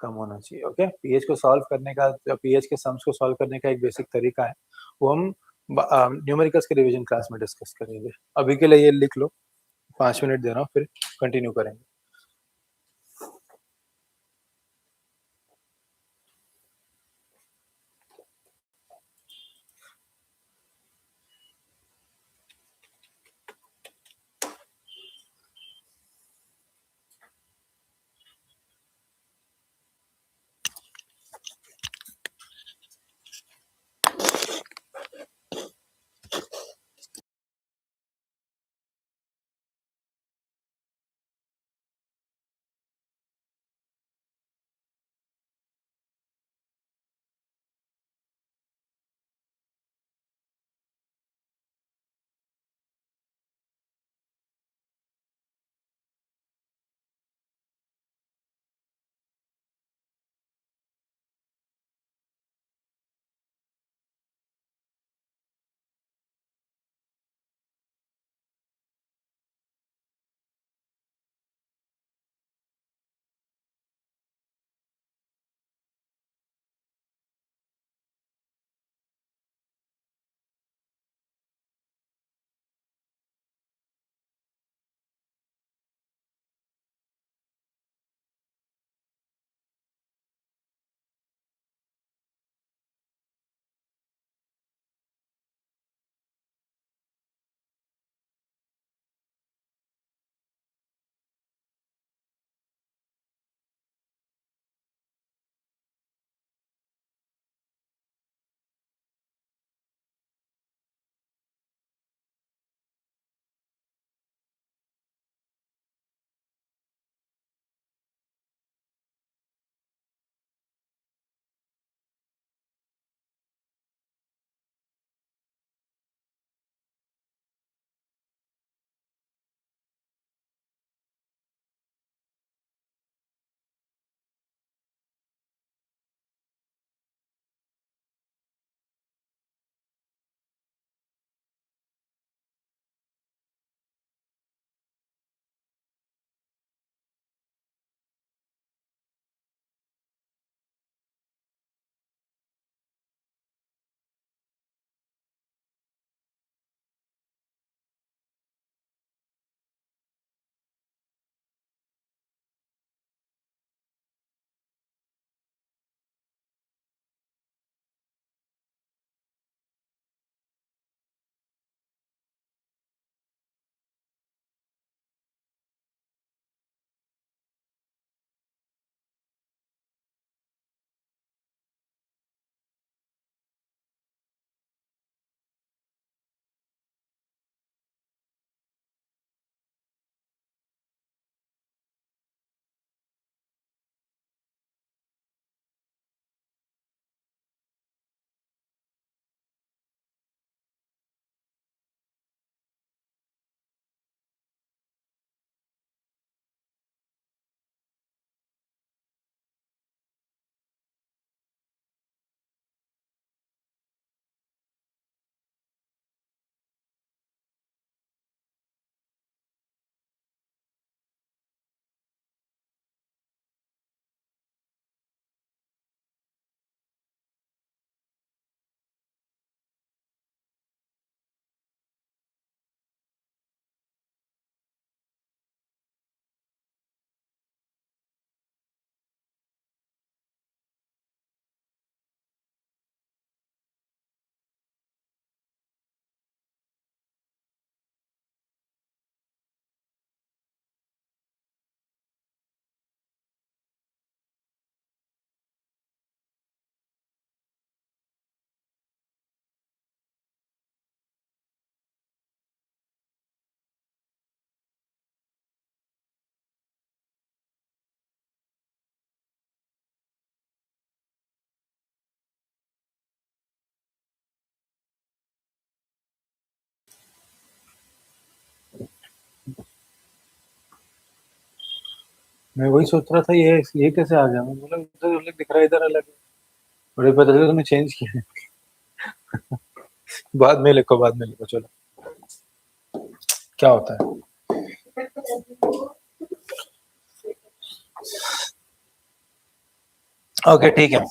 कम होना चाहिए. ओके, pH को सॉल्व करने का, pH के सम्स को सॉल्व करने का एक बेसिक तरीका है, वो हम न्यूमेरिकल्स के रिवीजन क्लास में डिस्कस करेंगे। अभी के लिए ये लिख लो, 5 मिनट दे रहा हूँ, फिर कंटिन्यू करेंगे। मैं वही सोच रहा था, ये कैसे आ गया? मैं बोला इधर अलग दिख रहा है, इधर अलग है। बड़े पता चला तुमने चेंज किया है। बाद में लिखो, चलो क्या होता है। ओके ठीक है,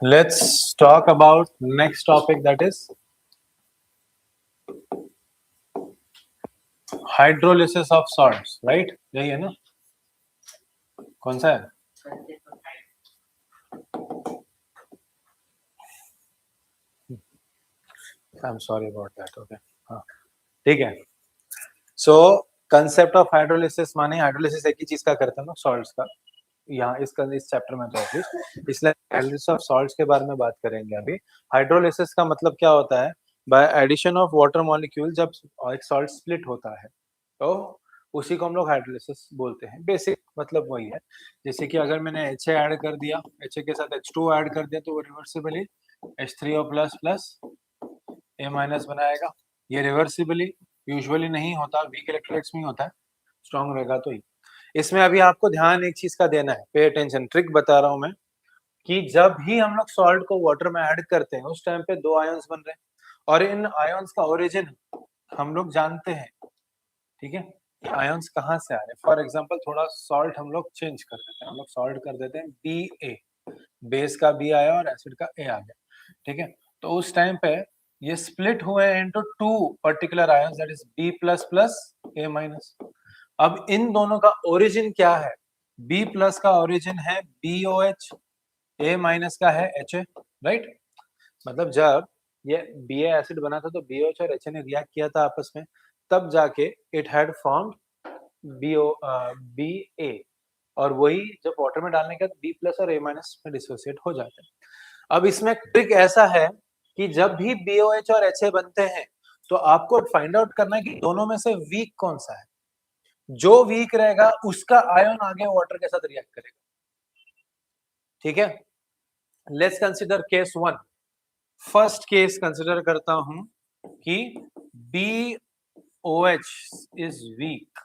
let's talk about next topic, that is hydrolysis of salts, right, यही है ना? कौन सा है? I am sorry about that. Okay, हाँ, ठीक है। सो कंसेप्ट ऑफ हाइड्रोलिसिस माने हाइड्रोलिसिस एक ही चीज का करते हैं ना, सॉल्ट्स का। यहाँ इस चैप्टर में तो एटलीस्ट, इसलिए हाइड्रोलिसिस ऑफ सॉल्ट्स के बारे में बात करेंगे अभी। हाइड्रोलिसिस का मतलब क्या होता है? By addition of water molecule, जब एक सॉल्ट स्प्लिट होता है तो उसी को हम लोग हाइड्रोलिसिस बोलते हैं। बेसिक मतलब वही है। जैसे कि अगर मैंने HA ऐड कर दिया, HA के साथ H2O ऐड कर दिया, तो वो reversibly H3O plus plus A minus बनाएगा। ये रिवर्सिबली यूजुअली नहीं होता, वीक इलेक्ट्रोलाइट्स में होता है, स्ट्रॉन्ग रहेगा तो ही। इसमें अभी आपको ध्यान एक चीज का देना है, पे अटेंशन, ट्रिक बता रहा हूं मैं, कि जब भी हम लोग सॉल्ट को वाटर में ऐड करते हैं उस टाइम पे दो आयंस बन रहे हैं, और इन आयंस का ओरिजिन हम लोग जानते हैं, ठीक है? आयंस कहाँ से आ रहे हैं? फॉर एग्जांपल थोड़ा सॉल्ट हम लोग चेंज कर देते हैं, हम लोग सॉल्ट कर देते हैं Ba, बेस का B आया और एसिड का A आ गया, ठीक है? तो उस टाइम पे ये स्प्लिट हुए into two particular ions, that is B plus plus A minus. अब इन दोनों का ओरिजिन क्या है? B प्लस का ओरिजिन है BOH, A माइनस का है HA, राइट? मतलब जब ये Ba एसिड बना था तो BOH और HA ने रिएक्ट किया था आपस में, तब जाके इट हैड फॉर्म्ड Ba, और वही जब वाटर में डालने के बाद B प्लस और A माइनस में डिसोसिएट हो जाते हैं। अब इसमें ट्रिक ऐसा है कि जब भी BOH और HA बनते हैं तो आपको फाइंड आउट करना है कि दोनों में से वीक कौन सा है। जो वीक रहेगा उसका आयन आगे वाटर के साथ रिएक्ट करेगा, ठीक है? Let's consider case 1। First case consider करता हूं कि BOH इज वीक,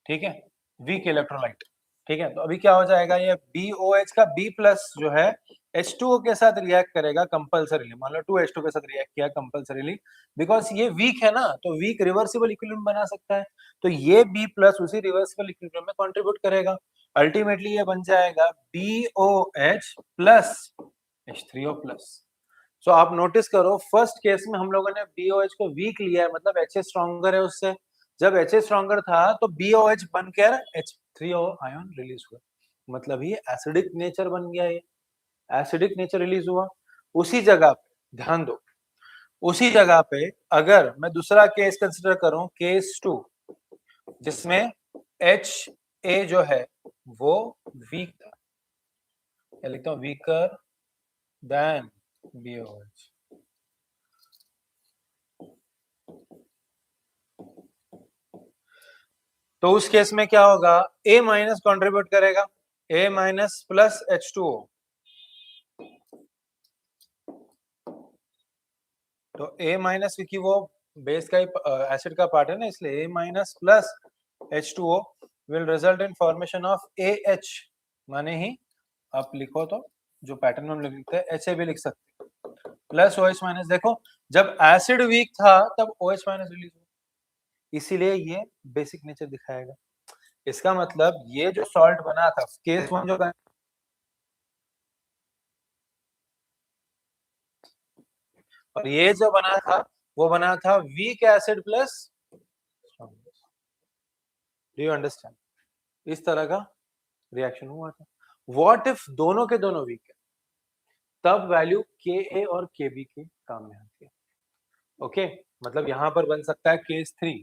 ठीक है, वीक इलेक्ट्रोलाइट, ठीक है? तो अभी क्या हो जाएगा, ये BOH का B प्लस जो है H2O के साथ रिएक्ट करेगा कंपल्सरीली। मान लो 2H2 के साथ रिएक्ट किया कंपल्सरीली, बिकॉज ये वीक है ना, तो वीक रिवर्सिबल इक्विलिब्रियम बना सकता है, तो ये B प्लस उसी रिवर्सिबल इक्विलिब्रियम में कंट्रीब्यूट करेगा। अल्टीमेटली ये बन जाएगा BOH प्लस H3O प्लस। सो आप नोटिस करो, फर्स्ट केस में हम लोगों ने BOH को वीक लिया है, मतलब HA स्ट्रॉन्गर है उससे। जब HA स्ट्रॉन्गर था तो BOH बनकर H3O आयन रिलीज हुआ, मतलब ये एसिडिक नेचर बन गया, ये एसिडिक नेचर रिलीज हुआ। उसी जगह पे ध्यान दो, उसी जगह पे अगर मैं दूसरा केस कंसिडर करूं, केस 2, जिसमें HA जो है वो वीक था, क्या लिखता हूं, वीकर देन BOH। तो उस केस में क्या होगा, A माइनस कॉन्ट्रीब्यूट करेगा, A माइनस प्लस H2O, तो A माइनस, क्योंकि वो बेस का एसिड का पार्ट है ना, इसलिए A minus plus H2O will result in formation of AH, माने ही आप लिखो तो जो पैटर्न में हम लिखते हैं HA भी लिख सकते हैं, प्लस OH माइनस। देखो जब एसिड वीक था तब OH माइनस रिलीज हुआ, इसीलिए ये बेसिक नेचर दिखाएगा। इसका मतलब ये जो सॉल्ट बना था केस 1 जो और ये जो बना था वो बना था week acid plus, do you understand? इस तरह का रिएक्शन हुआ था। व्हाट इफ दोनों के दोनों वीक है, तब वैल्यू Ka और Kb के काम में आती है। ओके, मतलब यहां पर बन सकता है केस 3,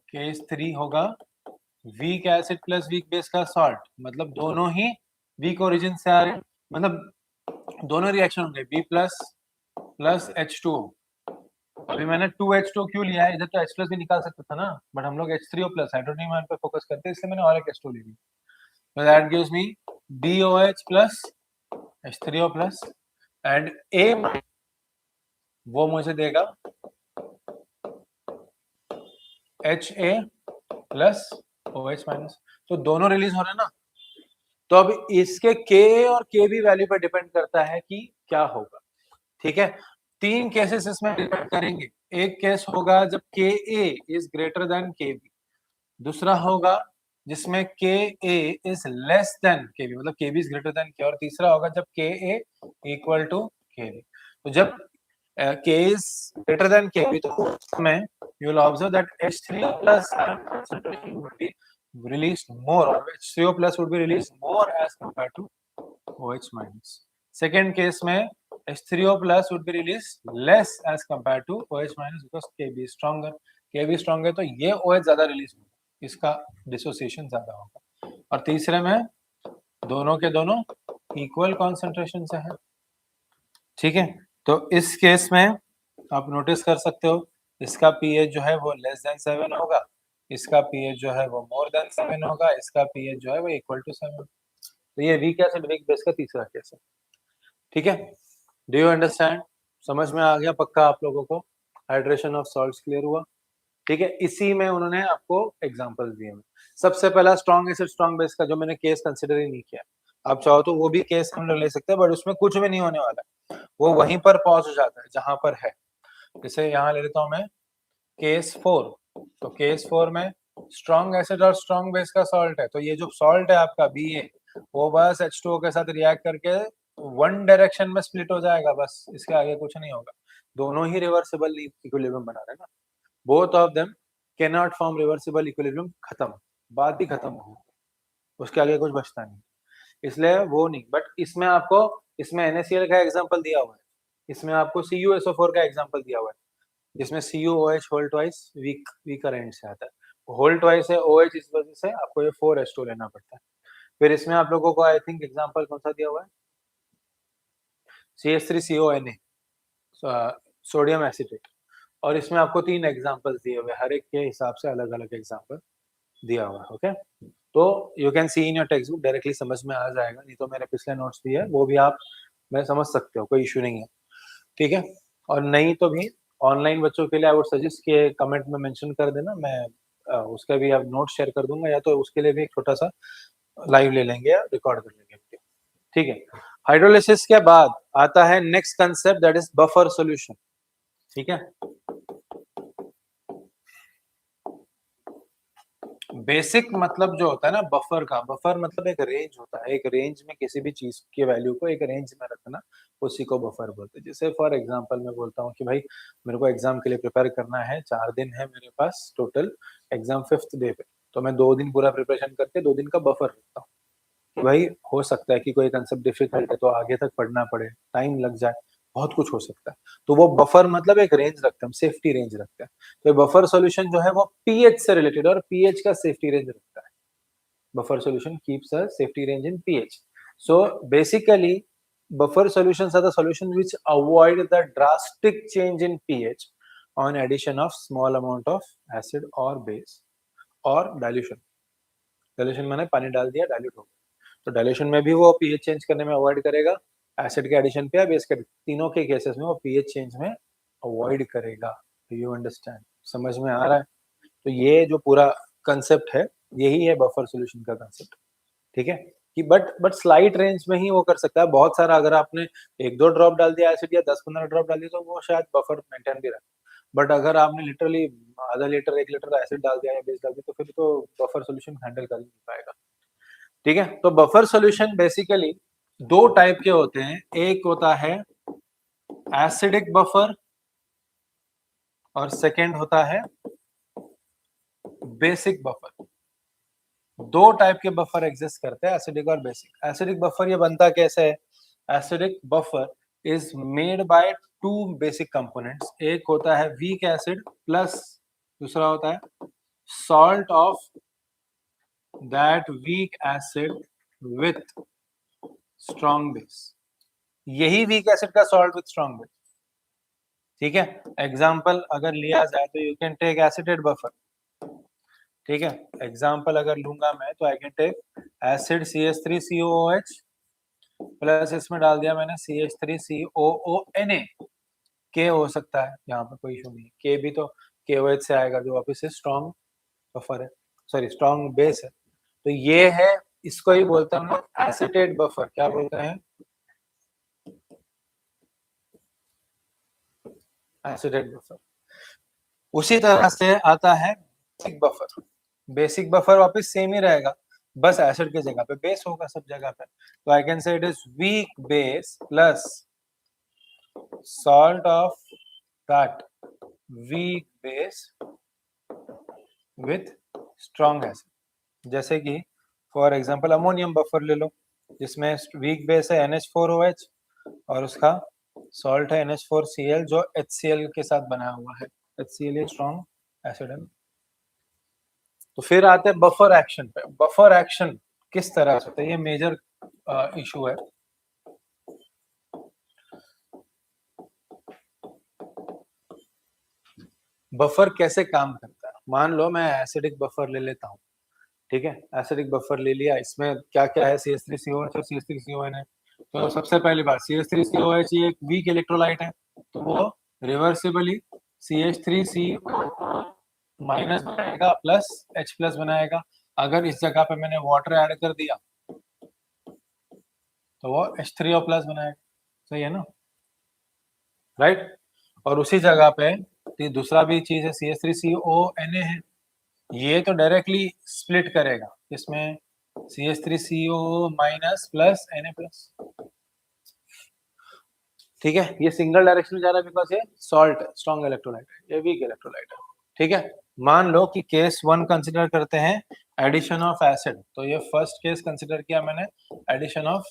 केस 3 होगा week acid plus weak base का सॉल्ट, मतलब दोनों ही वीक ओरिजिन से आ रहे हैं, मतलब दोनों रिएक्शन होंगे B प्लस प्लस H2O। अभी मैंने 2H2 क्यों लिया है, इधर तो H प्लस भी निकाल सकता था ना, बट हम लोग H3O प्लस हाइड्रोजन आयन पे फोकस करते हैं, इसलिए मैंने और एक H2 ले ली। So that gives me BOH plus H3O plus and A वो मुझे देगा HA plus OH माइनस। तो दोनों रिलीज हो रहे हैं ना, तो अब इसके K और KB वैल्यू पर डिपेंड करता है कि क्या होगा, ठीक है? 3 केसेस इसमें डिपेंड करेंगे। एक केस होगा जब Ka is greater than KB, दूसरा होगा जिसमें Ka is less than Kb, मतलब Kb is greater than K, और तीसरा होगा जब Ka इक्वल टू Kb। तो जब K is greater than Kb, तो उस समय you will observe that H3O plus concentration would be released more, or H3O plus would be released more as compared to OH minus. Second case में H3O plus would be released less as compared to OH minus because Kb is stronger. Kb stronger तो ये OH ज़्यादा release होगा, इसका dissociation ज़्यादा होगा. और तीसरे में दोनों के दोनों इक्वल कॉन्सेंट्रेशन से है. ठीक है, तो इस केस में आप नोटिस कर सकते हो इसका पीएच जो है वो लेस देन 7 होगा, इसका पीएच जो है वो मोर देन 7 होगा, इसका पीएच जो है वो इक्वल टू 7. तो ये वीक एसिड वीक बेस का तीसरा केस है. ठीक है, डू यू अंडरस्टैंड? समझ में आ गया पक्का आप लोगों को? हाइड्रेशन ऑफ सॉल्ट्स क्लियर हुआ? ठीक है, इसी में उन्होंने आपको एग्जांपल दिए हैं. सबसे पहला स्ट्रॉन्ग एसिड स्ट्रॉन्ग बेस का जो मैंने केस कंसिडर ही नहीं किया, आप चाहो तो वो भी केस हम लोग ले सकते हैं, बट उसमें कुछ भी नहीं होने वाला है, वो वहीं पर पॉज हो जाता है जहां पर है. जैसे यहाँ ले लेता हूं मैं केस 4. तो केस 4 में स्ट्रॉन्ग एसिड और स्ट्रॉन्ग बेस का सॉल्ट है, तो ये जो सॉल्ट है आपका Ba वो बस H2O के साथ रिएक्ट करके वन डायरेक्शन में स्प्लिट हो जाएगा, बस इसके आगे कुछ नहीं होगा. दोनों ही रिवर्सिबल इक्विलिब्रियम बना रहे हैं ना, both of them can not form reversible equilibrium. खत्म, बात ही खत्म हो, उसके आगे कुछ बचता नहीं, इसलिए वो नहीं. बट इसमें आपको, इसमें NaCl का एग्जांपल दिया हुआ है, इसमें आपको CuSO4 का एग्जांपल दिया हुआ है, जिसमें CuOH whole twice weaker and से आता है, होल ट्वाइस है OH, इस वजह से आपको ये 4H2 लेना पड़ता है. फिर इसमें आप लोगों को आई थिंक एग्जांपल कौन सा दिया हुआ है, CH3CONA, सोडियम एसिटेट. और इसमें आपको 3 एग्जांपल्स दिए हुए, हर एक के हिसाब से अलग अलग एग्जांपल दिया हुआ है. ओके, तो you can see in your text book, directly समझ में आ जाएगा, नहीं तो मेरे पिछले नोट्स भी है, वो भी आप मैं समझ सकते हो, कोई इशू नहीं है. ठीक है, और नहीं तो भी ऑनलाइन बच्चों के लिए आई वुड सजेस्ट कि कमेंट में मेंशन कर देना, मैं उसका भी आप नोट शेयर कर दूंगा, या तो उसके लिए भी एक छोटा सा लाइव ले लेंगे या रिकॉर्ड कर लेंगे. ठीक है, हाइड्रोलिसिस के बाद आता है next concept, that is buffer solution. ठीक है, बेसिक मतलब जो होता है ना बफर का, बफर मतलब एक रेंज होता है, एक रेंज में किसी भी चीज की वैल्यू को एक रेंज में रखना, उसी को बफर बोलते हैं. जैसे फॉर एग्जांपल मैं बोलता हूँ कि भाई मेरे को एग्जाम के लिए प्रिपेयर करना है, 4 दिन है मेरे पास टोटल, एग्जाम 5th डे पे, तो मैं 2 दिन पूरा प्रिपरेशन करके 2 दिन का बफर रखता हूँ. भाई हो सकता है कि कोई कंसेप्ट डिफिकल्ट है तो आगे तक पढ़ना पड़े, टाइम लग जाए, बहुत कुछ हो सकता है, तो वो बफर मतलब एक रेंज रखते हैं, सेफ्टी रेंज रखते हैं. तो बफर सॉल्यूशन जो है वो पीएच से रिलेटेड, और पीएच का सेफ्टी रेंज रखता है. Buffer solution keeps a safety range in pH. So basically buffer solutions are the solutions which avoid the drastic change in pH on addition of small amount of acid or base or dilution. dilution माने पानी डाल दिया, dilute हो गया, तो dilution में भी वो पीएच चेंज करने में अवॉइड करेगा, एसिड के एडिशन पे या बेस के, तीनों के केसेस में वो पीएच चेंज में अवॉइड करेगा. You understand? समझ में आ रहा है? तो ये जो पूरा कंसेप्ट है यही है बफर सॉल्यूशन का कंसेप्ट. ठीक है, कि बट स्लाइट रेंज में ही वो कर सकता है. बहुत सारा अगर आपने 1-2 ड्रॉप डाल दिया एसिड या 10-15 ड्रॉप डाल दिया तो वो शायद बफर मेंटेन भी रहे, बट अगर आपने लिटरली आधा लीटर 1 लीटर एसिड डाल दिया या बेस डाल दिया तो फिर तो बफर सॉल्यूशन हैंडल कर ही नहीं पाएगा. ठीक है, तो बफर सॉल्यूशन बेसिकली 2 टाइप के होते हैं, एक होता है एसिडिक बफर और सेकेंड होता है बेसिक बफर. 2 टाइप के बफर एग्जिस्ट करते हैं, एसिडिक और बेसिक. एसिडिक बफर ये बनता कैसे है? Acidic buffer is made by 2 basic components. एक होता है वीक एसिड प्लस दूसरा होता है salt of that weak acid with strong base. यही वीक एसिड का सॉल्ट विथ स्ट्रॉन्ग बेस. ठीक है, एग्जांपल अगर लिया जाए तो you can take acetate buffer. ठीक है, एग्जांपल अगर लूंगा मैं तो I can take acid CH3COOH plus इसमें डाल दिया मैंने CH3COONA. के हो सकता है, यहाँ पर कोई इशू नहीं है, के भी तो KOH से आएगा जो वापिस से स्ट्रॉन्ग बफर है, सॉरी स्ट्रॉन्ग बेस है. तो ये है, इसको ही बोलते हैं हम लोग एसिटेट बफर. क्या बोलते हैं? Acetate buffer. उसी तरह से आता है बेसिक बफर. बेसिक बफर वापस सेम ही रहेगा, बस एसिड की जगह पे बेस होगा सब जगह पे. तो I can say it is weak base plus salt of that weak base with strong acid। जैसे कि फॉर एग्जांपल अमोनियम बफर ले लो, जिसमें वीक बेस है NH4OH और उसका सॉल्ट है NH4Cl जो HCl के साथ बना हुआ है। HCl एक स्ट्रॉन्ग एसिड है। तो फिर आते हैं बफर एक्शन पे। बफर एक्शन किस तरह से होता है, ये मेजर इशू है। बफर कैसे काम करता है, मान लो मैं एसिडिक बफर ले लेता हूँ, ठीक है, एसिडिक बफर ले लिया, इसमें क्या क्या है, CH3COH और CH3CON है। तो सबसे पहली बात, CH3COH ये एक वीक इलेक्ट्रोलाइट है, तो वो रिवर्सिबली CH3CO माइनस बनाएगा प्लस H प्लस बनाएगा। अगर इस जगह पे मैंने वाटर ऐड कर दिया तो वो H3O प्लस बनाएगा, सही है ना, राइट। और उसी जगह पे दूसरा भी चीज है CH3CONA है, ये तो डायरेक्टली स्प्लिट करेगा, इसमें CH3CO minus plus Na plus, ठीक है। ये सिंगल डायरेक्शन में जा रहा है बिकॉज ये सॉल्ट स्ट्रॉन्ग इलेक्ट्रोलाइट है, ये वीक इलेक्ट्रोलाइट है, ठीक है। मान लो कि केस 1 कंसिडर करते हैं एडिशन ऑफ एसिड, तो ये फर्स्ट केस कंसिडर किया मैंने एडिशन ऑफ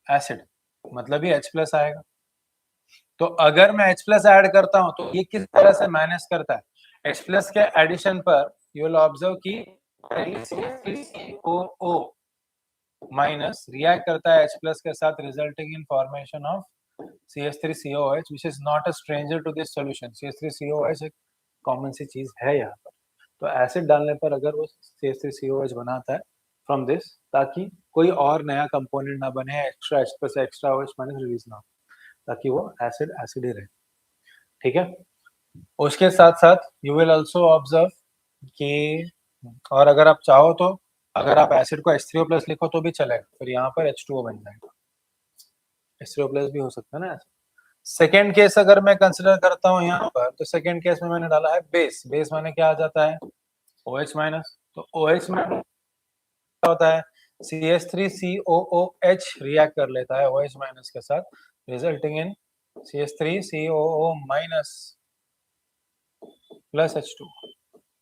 एसिड, मतलब ये H प्लस आएगा। तो अगर मैं H प्लस ऐड करता हूं तो ये किस तरह से मैनेज करता है, H प्लस के एडिशन पर यू विल ऑब्जर्व कि COO माइनस रिएक्ट करता है H प्लस के साथ, resulting in formation of CH3COH which is not a stranger to this solution। CH3COH एक कॉमन सी चीज है यहाँ पर, तो एसिड डालने पर अगर वो CH3COH बनाता है फ्रॉम दिस, ताकि कोई और नया कंपोनेंट ना बने, extra H plus extra OH minus release ना हो, ताकि वो एसिड एसिड ही रहे, ठीक है। उसके साथ साथ यू विल ऑल्सो ऑब्जर्व कि, और अगर आप चाहो तो अगर आप एसिड को H3O प्लस लिखो तो भी चलेगा, फिर यहाँ पर H2O बन जाएगा, H3O प्लस भी हो सकता है ना। सेकेंड केस अगर मैं कंसिडर करता हूँ यहाँ पर, तो सेकेंड केस में मैंने डाला है बेस, बेस माने क्या आ जाता है OH माइनस, तो OH में क्या होता है CH3COOH रिएक्ट कर लेता है OH माइनस के साथ, resulting in CH3COO minus plus H2।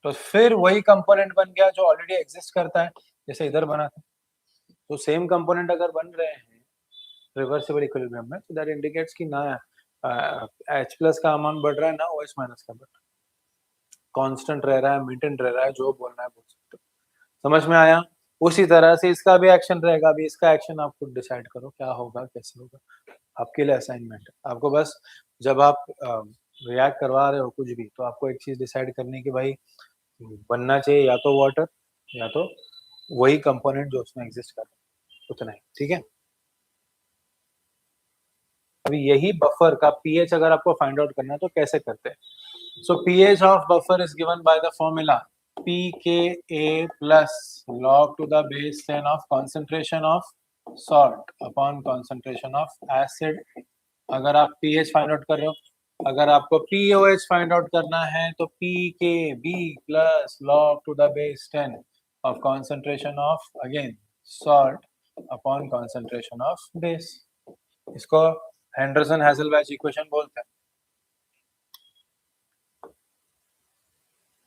तो फिर वही कंपोनेंट बन गया जो ऑलरेडी एग्जिस्ट करता है, जैसे इधर बना था। तो सेम कंपोनेंट अगर बन रहे हैं रिवर्सिबल इक्विलिब्रियम में, तो दैट इंडिकेट्स कि ना H प्लस का अमाउंट बढ़ रहा है ना OH माइनस का बढ़ रहा है, कांस्टेंट रह रहा है, मेंटेन रह रहा है, जो बोलना है बोल सकते हो। समझ में आया। उसी तरह से इसका भी एक्शन रहेगा, अभी इसका एक्शन आप खुद डिसाइड करो क्या होगा कैसे होगा, आपके लिए असाइनमेंट है। आपको बस जब आप रिएक्ट करवा रहे हो कुछ भी, तो आपको एक चीज डिसाइड करनी कि भाई बनना चाहिए या तो वाटर या तो वही कंपोनेंट जो उसमें एग्जिस्ट कर रहा है, उतना ही, ठीक है। अभी यही बफर का pH अगर आपको फाइंड आउट करना है तो कैसे करते हैं। सो pH of buffer is given by the formula pKa plus log to the base 10 of concentration of salt upon concentration of acid। अगर आप pH फाइंड आउट कर रहे हो, अगर आपको POH फाइंड आउट करना है तो pKb plus log to the base 10 of concentration of again salt upon concentration of base। इसको हेंडरसन हैज़लबैच इक्वेशन बोलते हैं।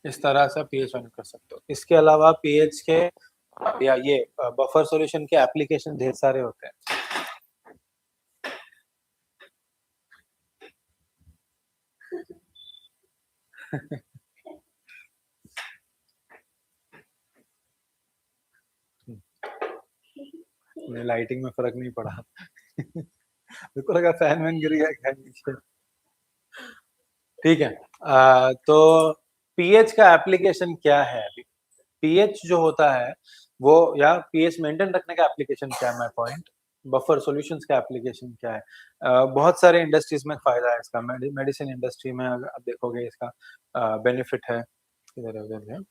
इस तरह से pH फाइंड कर सकते हो। इसके अलावा pH के या ये बफर सॉल्यूशन के एप्लीकेशन ढेर सारे होते हैं। लाइटिंग में फर्क नहीं पड़ा। मेरे को लगा फैन वैन गिर गया क्या नीचे। ठीक है, तो pH का एप्लीकेशन क्या है। अभी pH जो होता है वो, या pH मेंटेन रखने का एप्लीकेशन क्या है, माय पॉइंट, बफर सॉल्यूशंस का एप्लीकेशन क्या है। बहुत सारे इंडस्ट्रीज में फायदा है इसका, मेडिसिन इंडस्ट्री में अगर आप देखोगे इसका बेनिफिट है, इधर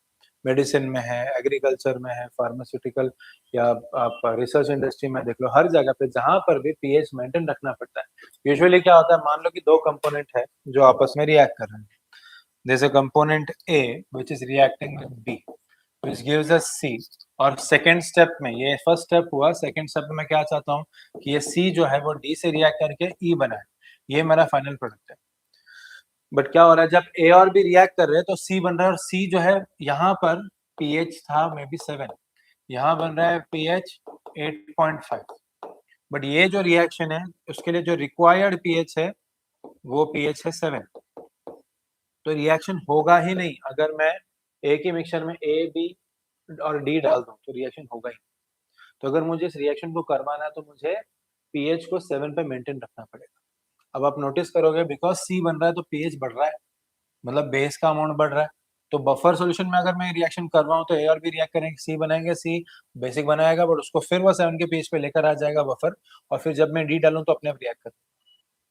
मेडिसिन में है, एग्रीकल्चर में है, फार्मास्यूटिकल, या आप रिसर्च इंडस्ट्री में देख लो, हर जगह पे जहां पर भी pH मेंटेन रखना पड़ता है। यूजुअली क्या होता है, मान लो कि दो कंपोनेंट है जो आपस में रिएक्ट कर रहे हैं, there's a component A which is reacting with B which gives us C। और सेकेंड स्टेप में, ये फर्स्ट स्टेप हुआ, सेकेंड स्टेप में मैं क्या चाहता हूँ कि ये C जो है वो D से रिएक्ट करके E बनाए, ये मेरा फाइनल प्रोडक्ट है। बट क्या हो रहा है, जब ए और बी रिएक्ट कर रहे हैं तो सी बन रहा है, और सी जो है यहाँ पर पीएच था मे बी 7, यहाँ बन रहा है पीएच 8.5। बट ये जो रिएक्शन है उसके लिए जो रिक्वायर्ड पीएच है वो पीएच है 7। तो रिएक्शन होगा ही नहीं अगर मैं एक ही मिक्सचर में ए बी और डी डाल दूं, तो रिएक्शन होगा ही। तो अगर मुझे इस रिएक्शन को करवाना है तो मुझे पीएच को 7 पे मेंटेन रखना पड़ेगा। अब आप नोटिस करोगे बिकॉज सी बन रहा है तो पीएच बढ़ रहा है, मतलब बेस का अमाउंट बढ़ रहा है। तो बफर सॉल्यूशन में अगर मैं रिएक्शन कर रहा हूँ तो ए और बी रिएक्ट करेंगे, सी बनाएंगे, सी बेसिक बनाएगा, बट उसको फिर वो 7 के पीएच पे लेकर आ जाएगा बफर, और फिर जब मैं डी डालूं तो अपने आप रिएक्ट कर।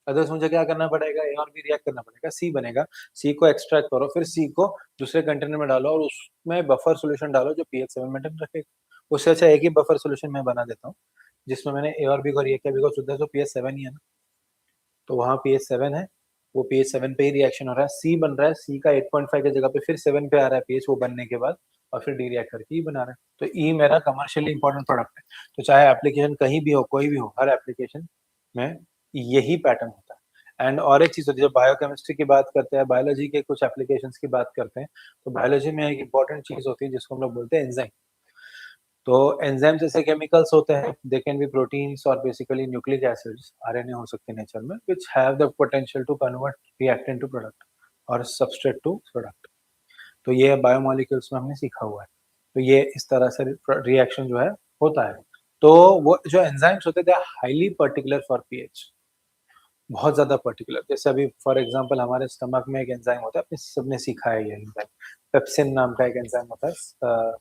अदर्स मुझे क्या करना पड़ेगा, ए और बी रिएक्ट करना पड़ेगा, सी बनेगा, सी को एक्सट्रैक्ट करो, फिर सी को दूसरे कंटेनर में डालो और उसमें बफर सॉल्यूशन डालो जो पीएच 7 मेंटेन रखेगा। उससे अच्छा एक ही बफर सॉल्यूशन मैं बना देता हूँ जिसमें मैंने ए और बी को रिएक्ट किया, बिकॉज उधर तो पीएच 7 ही है ना, तो वहाँ पीएच 7 है, वो पीएच 7 पे ही रिएक्शन हो रहा है। सी बन रहा है, सी का 8.5 की जगह पे फिर 7 पे आ रहा है पीएच वो बनने के बाद, और फिर डी रिएक्ट करके ही बना रहा है। तो ई मेरा कमर्शियली इंपॉर्टेंट प्रोडक्ट है। तो चाहे एप्लीकेशन कहीं भी हो, कोई भी हो, हर एप्लीकेशन में यही पैटर्न होता है। एंड और एक चीज होती है, जब बायोकेमिस्ट्री की बात करते हैं, बायोलॉजी के कुछ एप्लीकेशन की बात करते हैं, तो बायोलॉजी में एक इंपॉर्टेंट चीज होती है जिसको हम लोग बोलते हैं एंजाइम। तो एंजाइम जैसे केमिकल्स होते हैं, दे कैन बी प्रोटीन्स और बेसिकली न्यूक्लिक एसिड्स, आरएनए हो सकते हैं नेचर में, which have the potential to convert reactant to product और सबस्ट्रेट टू प्रोडक्ट। तो ये बायोमोलिक्यूल्स में हमने सीखा हुआ है। तो ये इस तरह से रिएक्शन जो है होता है। तो वो जो एंजाइम्स होते हैं, they are highly particular for pH, बहुत ज्यादा पर्टिकुलर। जैसे अभी फॉर एग्जांपल हमारे स्टमक में एक एंजाइम होता है, आपने सबने सीखा है, ये एंजाइम पेप्सिन नाम का एक एंजाइम होता है,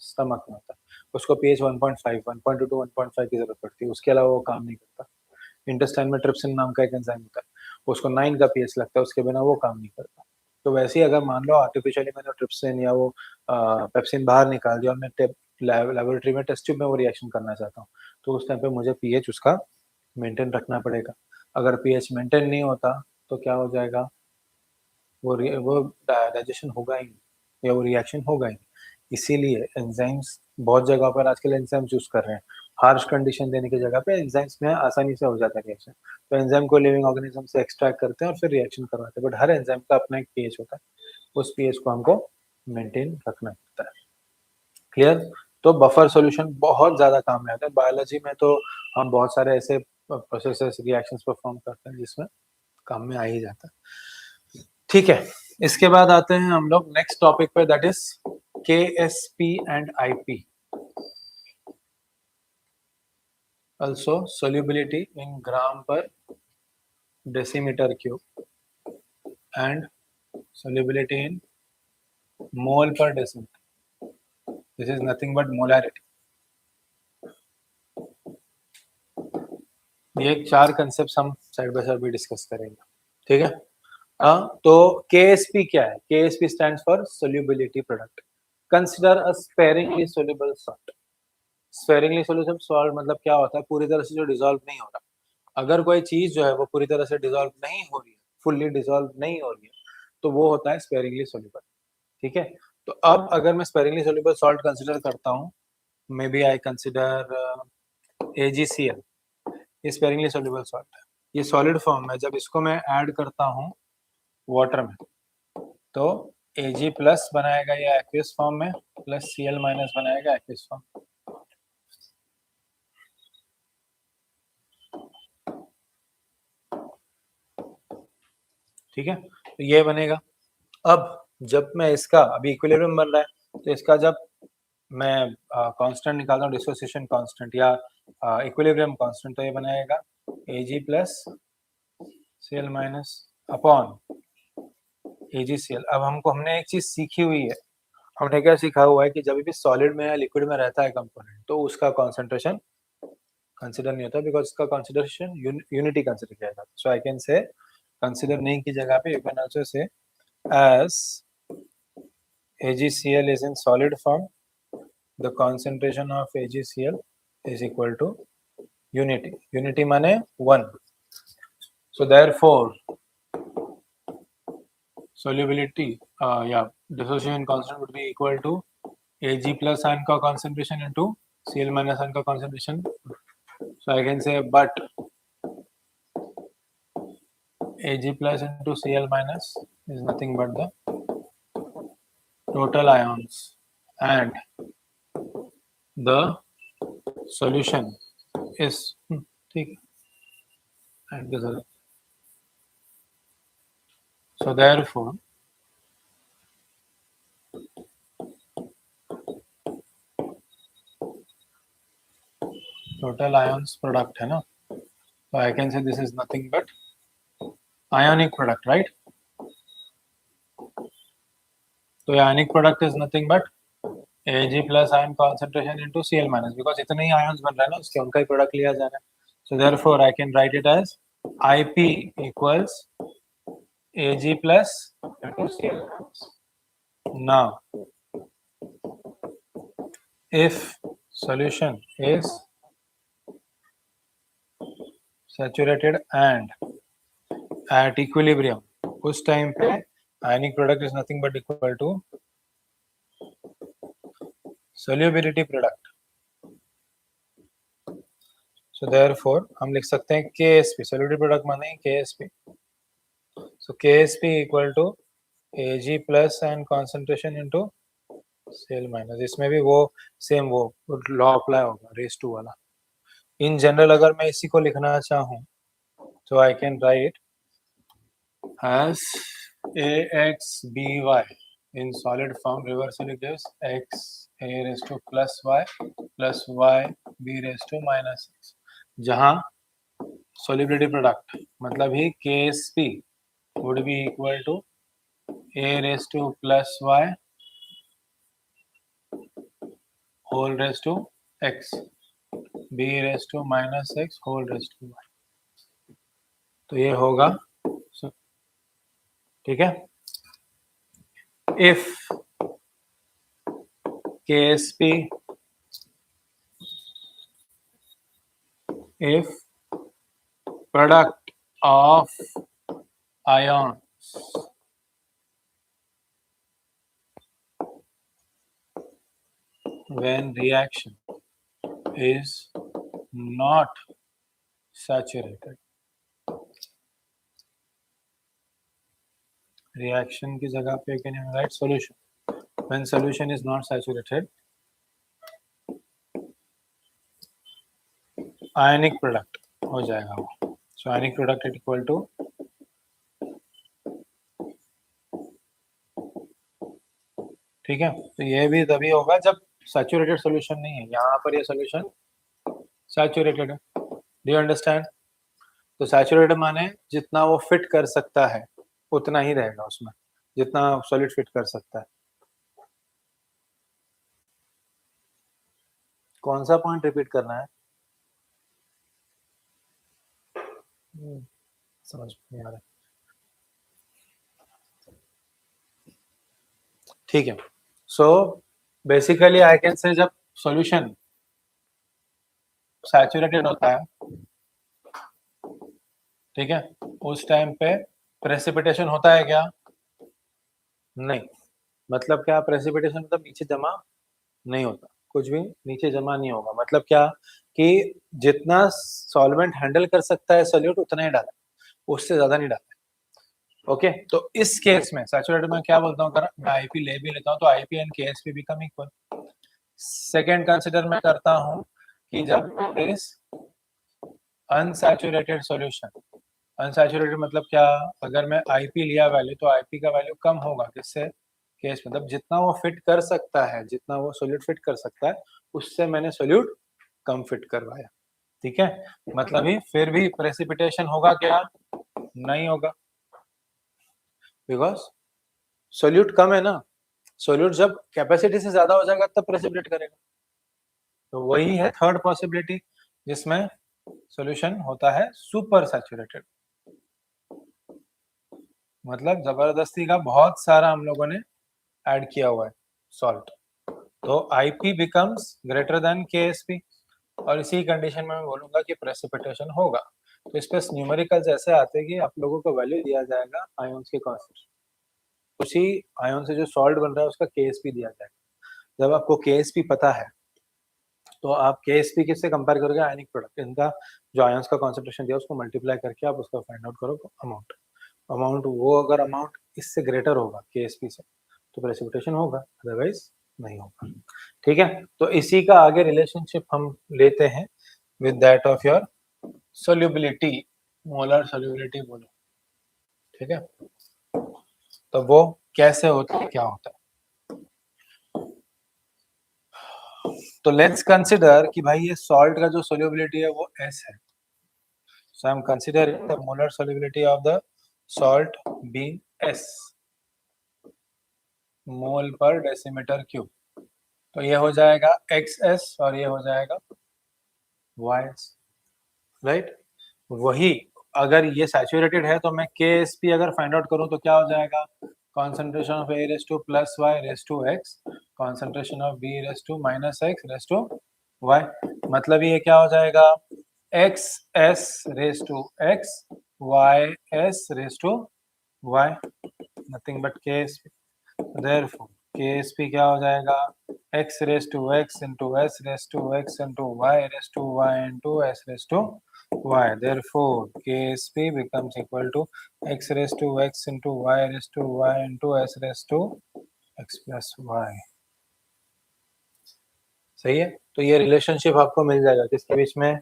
स्टमक में होता है। उसको पीएच 1.5, 1.2 टू 1.5 की जरूरत पड़ती है, उसके अलावा वो काम नहीं करता। इंटेस्टाइन में ट्रिप्सिन नाम का एक एंजाइम होता है, उसको 9 का पीएच लगता है, उसके बिना वो काम नहीं करता। तो वैसे ही अगर मान लो आर्टिफिशियली मैंने ट्रिप्सिन या वो पेप्सिन बाहर निकाल दिया और मैं लेबोरेटरी में टेस्ट ट्यूब में वो रिएक्शन करना चाहता हूँ, तो उस टाइम पे मुझे पीएच उसका मेंटेन रखना पड़ेगा। अगर पीएच मेंटेन नहीं होता तो क्या हो जाएगा, वो डाइजेशन होगा ही नहीं, या वो रिएक्शन होगा ही नहीं। इसीलिए एंजाइम्स बहुत जगह पर आजकल एंजाइम्स यूज कर रहे हैं, हार्श कंडीशन देने की जगह पे एंजाइम्स में आसानी से हो जाता है रिएक्शन। तो एंजाइम को लिविंग ऑर्गेनिज्म से एक्सट्रैक्ट करते हैं और फिर रिएक्शन करवाते हैं, बट हर एंजाइम का अपना एक पीएच होता है, उस पीएच को हमको मेंटेन रखना पड़ता है। क्लियर? तो बफर सॉल्यूशन बहुत ज्यादा काम में आता है। बायोलॉजी में तो हम बहुत सारे ऐसे प्रोसेसेस रिएक्शंस परफॉर्म करते हैं जिसमें काम में आ ही जाता है। ठीक है, इसके बाद आते हैं हम लोग नेक्स्ट टॉपिक पे, that is KSP and IP, also solubility in gram per decimeter cube and solubility in mole per decimeter. This is nothing but molarity. ये 4 कंसेप्ट हम साइड बाय साइड भी डिस्कस करेंगे, ठीक है। तो KSP क्या है? KSP stands for solubility product. Consider a sparingly soluble salt. Sparingly soluble salt मतलब क्या होता है? पूरी तरह से जो डिसॉल्व नहीं हो रहा। अगर कोई चीज जो है वो पूरी तरह से डिसॉल्व नहीं हो रही है, फुल्ली डिसॉल्व नहीं हो रही है, तो वो होता है स्पेरिंगली सोल्यूबल, ठीक है। तो अब अगर मैं स्पेरिंगली सोल्यूबल सॉल्ट कंसिडर करता हूँ, maybe I consider AgCl, ये स्पेरिंगली सोल्यूबल सॉल्ट है, ये सॉलिड फॉर्म में, जब इसको मैं ऐड करता हूँ वाटर में तो Ag प्लस बनाएगा या एक्वियस फॉर्म में, प्लस Cl माइनस बनाएगा एक्वियस फॉर्म। ठीक है, तो ये बनेगा। अब जब मैं इसका, अभी इक्विलिब्रियम बन रहा है, तो इसका जब मैं कांस्टेंट निकालता हूँ, डिसोसिएशन कांस्टेंट या इक्विलिब्रियम कांस्टेंट, तो ये बनाएगा Ag plus Cl minus upon AgCl। अब हमने एक चीज सीखी हुई है, हमने क्या सीखा हुआ है कि जब भी सॉलिड में या लिक्विड में रहता है कंपोनेंट, तो उसका कॉन्सेंट्रेशन कंसिडर नहीं होता, बिकॉज उसका कंसिडरेशन यूनिटी कंसिडर किया जाता है। So I can say consider नहीं की जगह पे you can also say as AgCl is in solid form, the concentration of AgCl is equal to unity. Unity माने 1. So therefore solubility dissociation constant would be equal to Ag plus ion का concentration into Cl minus ion का concentration. So I can say but Ag plus into Cl minus is nothing but the total ions and the solution is ठीक है and the so therefore total ions product है ना, so I can say this is nothing but ionic product, right? So ionic product is nothing but Ag plus ion concentration into Cl minus, because इतने ही ions बन रहे हैं ना, उसके उनका ही product लिया जा रहा है. So therefore I can write it as Ip equals Ag plus into Cl minus. Now if solution is saturated and at equilibrium, उस time पे ionic product is nothing but equal to solubility product. So therefore हम लिख सकते हैं KSP, solubility product माने KSP. So KSP equal to Ag plus and concentration into Cl minus. इसमें भी वो सेम वो लॉ अप्लाई होगा रेस टू वाला. इन जनरल अगर मैं इसी को लिखना चाहूँ तो I can write as AXBY in solid form reversely gives X A raised to plus Y plus Y B raised to minus X. जहाँ solubility product मतलब ही KSP would be equal to A raised to plus Y whole raised to X B raised to minus X whole raised to Y. तो ये होगा ठीक है. If KSP if product of ions when reaction is not saturated, reaction की जगह पे can you write solution, when solution is not saturated ionic product हो जाएगा वो. So ionic product is equal to ठीक है. तो ये भी तभी होगा जब सैचुरेटेड सॉल्यूशन नहीं है. यहाँ पर ये सॉल्यूशन सैचुरेटेड है. Do you understand? तो सैचुरेटेड माने जितना वो फिट कर सकता है उतना ही रहेगा उसमें, जितना सॉलिड फिट कर सकता है. कौन सा पॉइंट रिपीट करना है? समझ नहीं आ रहा. ठीक है. So basically I can say जब सॉल्यूशन सैचुरेटेड होता है ठीक है, उस टाइम पे प्रेसिपिटेशन होता है क्या? नहीं. मतलब क्या प्रेसिपिटेशन? मतलब नीचे जमा नहीं होता, कुछ भी नीचे जमा नहीं होगा. मतलब क्या कि जितना सॉल्वेंट हैंडल कर सकता है सोल्यूट उतना ही डाला, उससे ज्यादा नहीं डाला. ओके. तो इस केस में सैचुरेटेड में क्या बोलता हूँ, अगर मैं आईपी ले भी लेता हूँ तो IP and Ksp become equal. Second consider मैं करता हूँ कि जब इस अनसैचुरेटेड सॉल्यूशन, अनसैचुरेटेड मतलब क्या, अगर मैं आईपी लिया वैल्यू तो आईपी का वैल्यू कम होगा. किससे? केस मतलब जितना वो फिट कर सकता है, जितना वो सोल्यूट फिट कर सकता है उससे मैंने सोल्यूट कम फिट करवाया. ठीक है. मतलब ही फिर भी प्रेसिपिटेशन होगा क्या? नहीं होगा, बिकॉज सोल्यूट कम है ना. सोल्यूट जब कैपेसिटी से ज्यादा हो जाएगा तब प्रेसिपिटेट करेगा. तो वही है थर्ड पॉसिबिलिटी जिसमें सॉल्यूशन होता है सुपर सैचुरेटेड. मतलब जबरदस्ती का बहुत सारा हम लोगों ने ऐड किया हुआ है सॉल्ट. तो IP becomes greater than Ksp और इसी कंडीशन में मैं बोलूंगा कि प्रेसिपिटेशन होगा. तो इस पे न्यूमेरिकल्स ऐसे आते हैं कि आप लोगों को वैल्यू दिया जाएगा आयंस के कॉन्सेंट्रेशन, उसी आयन से जो सॉल्ट बन रहा है उसका केएसपी दिया जाएगा. जब आपको केएसपी पता है तो आप केएसपी किससे कंपेयर करोगे? Ionic product. इनका जो आयंस का कॉन्सेंट्रेशन दिया उसको मल्टीप्लाई करके आप उसका फाइंड आउट करो अमाउंट. अमाउंट, वो अगर अमाउंट इससे ग्रेटर होगा KSP से तो प्रेसिपिटेशन होगा, अदरवाइज नहीं होगा। ठीक है, तो इसी का आगे रिलेशनशिप हम लेते हैं with that of your solubility, molar solubility बोलो। ठीक है, तो वो कैसे होता है, क्या होता है। तो लेट्स कंसिडर कि भाई ये सॉल्ट का जो सोल्यूबिलिटी है वो S है, so I am considering the molar solubility of the salt being S mole per decimetre cube. तो ये हो जाएगा XS और ये हो जाएगा YS, राइट। वही अगर ये सैचुरेटेड है तो मैं KSP अगर फाइंड आउट करूं तो क्या हो जाएगा, concentration of A raise to plus Y raise to X, concentration of B raise to minus X raise to Y। मतलब ये क्या हो जाएगा, XS raise to X YS raise to Y, nothing but KSP। Therefore KSP क्या हो जाएगा, X raise to X into S raise to X into Y raise to Y into S raise to Y। Therefore KSP becomes equal to X raised to X into Y raised to Y into S raised to X plus Y। सही है, तो ये relationship आपको मिल जाएगा किसके बीच में,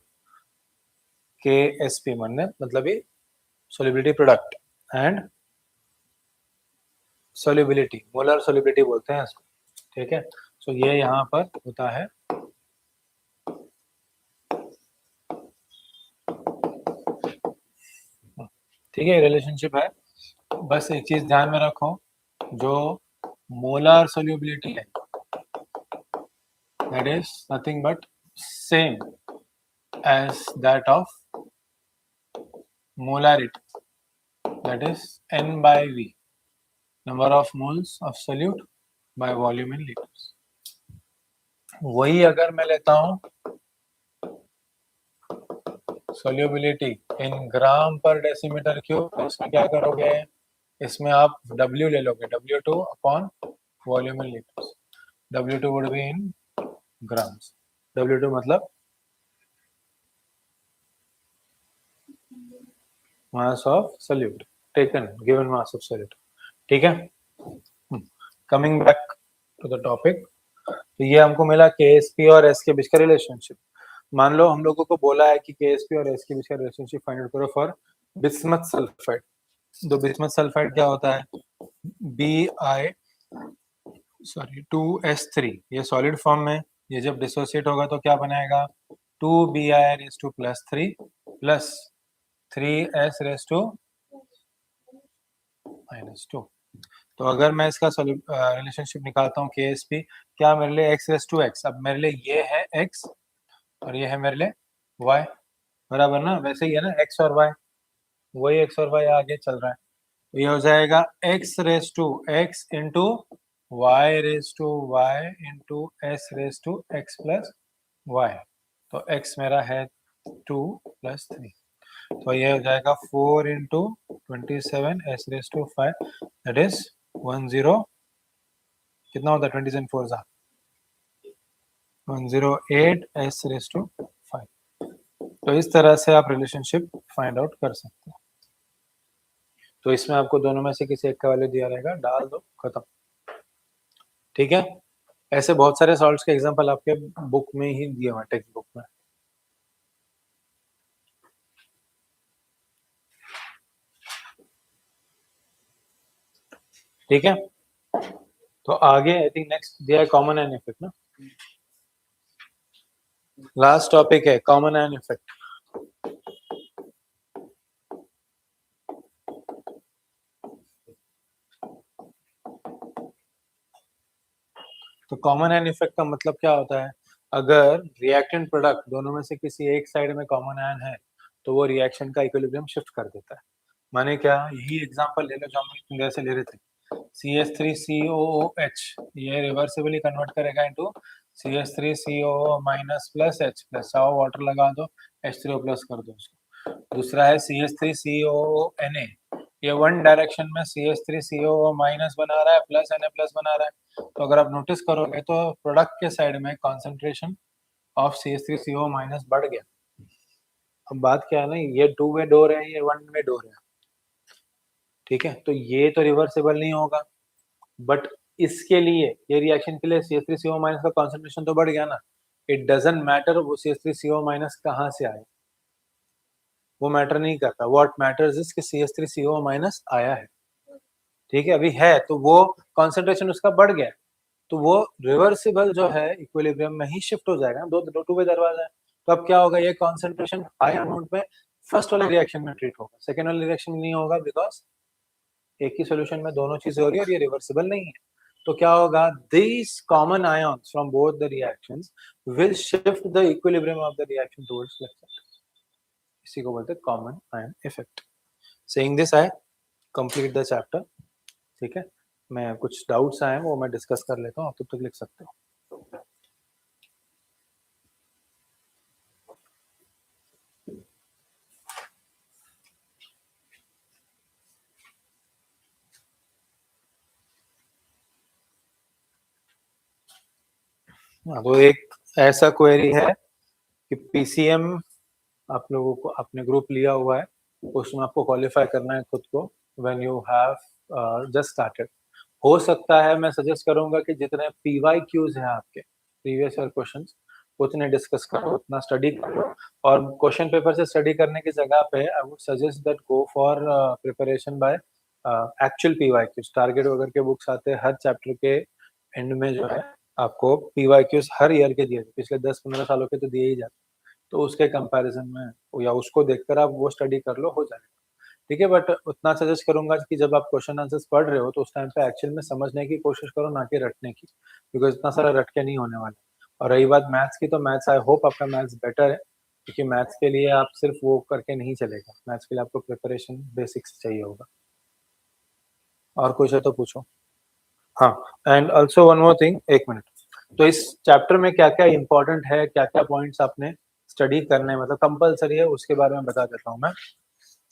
KSP मतलब ये solubility product and solubility, molar solubility बोलते हैं इसको। ठीक है, सो ये यहाँ पर होता है। ठीक है, रिलेशनशिप है। बस एक चीज ध्यान में रखो, जो मोलर सोल्युबिलिटी है that is nothing but same as that of molarity, that is N by V, number of moles of solute by volume in liters। वही अगर मैं लेता हूं सोल्यूबिलिटी इन ग्राम पर डेसीमीटर क्यूब, तो इसमें क्या करोगे, इसमें आप W ले लोगे, W2 upon volume in litres. W2 would be in grams, W2 मतलब mass of solute taken given mass of solute। ठीक है, coming back to the topic. तो ये हमको मिला KSP और S के बीच का रिलेशनशिप। मान लो हम लोगों को बोला है कि KSP और S के बीच का रिलेशनशिप फाइंड आउट करो फॉर बिस्मथ सल्फाइड। तो बिस्मथ सल्फाइड क्या होता है, Bi2S3, ये सॉलिड फॉर्म में, ये जब डिसोसिएट होगा तो क्या बनाएगा, 2Bi⁻3 plus 3S raise to -2। तो अगर मैं इसका रिलेशनशिप निकालता हूँ KSP, क्या मेरे लिए X रेस टू X, अब मेरे लिए ये है X और ये है मेरे लिए Y, बराबर ना, वैसे ही है ना X और Y, वही X और Y आगे चल रहा है। तो ये हो जाएगा X raise to X into Y raise to Y into S raise to X plus Y। तो X मेरा है 2 प्लस 3, तो ये हो जाएगा 4 into 27 S raise to 5, that is 10, कितना होता है 27 4 जा 108 S रेस टू 5। तो इस तरह से आप रिलेशनशिप फाइंड आउट कर सकते हैं। तो इसमें आपको दोनों में से किसी एक का वैल्यू दिया रहेगा, डाल दो, खत्म। ठीक है, ऐसे बहुत सारे सॉल्ट्स के एग्जांपल आपके बुक में ही दिए हुए हैं, टेक्स्ट बुक में। ठीक है, तो आगे आई थिंक नेक्स्ट दिया है कॉमन आयन इफेक्ट ना, लास्ट टॉपिक है कॉमन आयन इफेक्ट। तो कॉमन आयन इफेक्ट का मतलब क्या होता है, अगर रिएक्टेंट प्रोडक्ट दोनों में से किसी एक साइड में कॉमन आयन है तो वो रिएक्शन का इक्विलिब्रियम शिफ्ट कर देता है। माने क्या, यही एग्जांपल ले लो जो हम जैसे ले रहे थे, CH3COOH, ये रिवर्सिबली कन्वर्ट करेगा into CH3COO minus plus H plus, आओ वाटर लगा दो, H3O प्लस कर दो उसको। दूसरा है CH3COONA, ये वन डायरेक्शन में CH3COO माइनस बना रहा है, प्लस Na प्लस बना रहा है। तो अगर आप नोटिस करोगे तो प्रोडक्ट के साइड में कॉन्सेंट्रेशन ऑफ CH3COO माइनस बढ़ गया। अब बात क्या है ना, ये 2 वे डोर है, ये 1 वे डोर है। ठीक है, तो ये तो रिवर्सिबल नहीं होगा, बट इसके लिए, ये रिएक्शन के लिए CH3CO- का कॉन्सेंट्रेशन तो बढ़ गया ना। इट डजंट मैटर वो CH3CO- कहाँ से आया, वो मैटर नहीं करता। व्हाट मैटर्स इज कि CH3CO- आया है, ठीक है, अभी है, तो वो कॉन्सेंट्रेशन उसका बढ़ गया है, तो वो रिवर्सिबल जो है इक्विलिब्रियम में ही शिफ्ट हो जाएगा। दो दो टू वे दरवाजा है, तो अब क्या होगा, ये कॉन्सेंट्रेशन हाई अमाउंट में फर्स्ट वाले रिएक्शन में ट्रीट होगा, सेकेंड वाले रिएक्शन में नहीं होगा, बिकॉज एक ही सॉल्यूशन में दोनों चीजें हो रही है और ये रिवर्सिबल नहीं है। तो क्या होगा, these common ions from both the reactions will shift the equilibrium of the reaction towards left side. इसी को बोलते हैं common ion effect. Saying this, I complete the chapter. ठीक है, मैं कुछ डाउट्स आए हैं वो मैं डिस्कस कर लेता हूँ, आप तब तक लिख सकते हो। तो एक ऐसा क्वेरी है कि PCM आप लोगों को आपने ग्रुप लिया हुआ है, उसमें आपको क्वालिफाई करना है खुद को when you have just started. हो सकता है, मैं सजेस्ट करूंगा कि जितने PYQs हैं आपके प्रीवियस ईयर क्वेश्चंस, उतने डिस्कस करो, उतना स्टडी करो, और क्वेश्चन पेपर से स्टडी करने की जगह पे I would suggest that go for preparation by actual PYQs। Target वगैरह के बुक्स आते हैं, हर चैप्टर के एंड में जो है आपको PYQs हर ईयर के दिए, पिछले 10-15 सालों के तो दिए ही जाते, तो उसके कंपैरिजन में या उसको देखकर आप वो स्टडी कर लो, हो जाएगा, ठीक है। बट उतना सजेस्ट करूंगा कि जब आप क्वेश्चन आंसर्स पढ़ रहे हो तो उस टाइम पे एक्चुअल में समझने की कोशिश करो, ना कि रटने की, बिकॉज इतना सारा रट के नहीं होने वाला। और रही बात मैथ्स की, तो मैथ्स आई होप आपका मैथ्स बेटर है, क्योंकि मैथ्स के लिए आप सिर्फ वो करके नहीं चलेगा, मैथ्स के लिए आपको प्रिपरेशन बेसिक्स चाहिए होगा। और कुछ है तो पूछो। हाँ, and also one more thing, एक मिनट, तो इस चैप्टर में क्या क्या इंपॉर्टेंट है, क्या क्या पॉइंट्स आपने स्टडी करने मतलब कंपलसरी है, उसके बारे में बता देता हूँ मैं।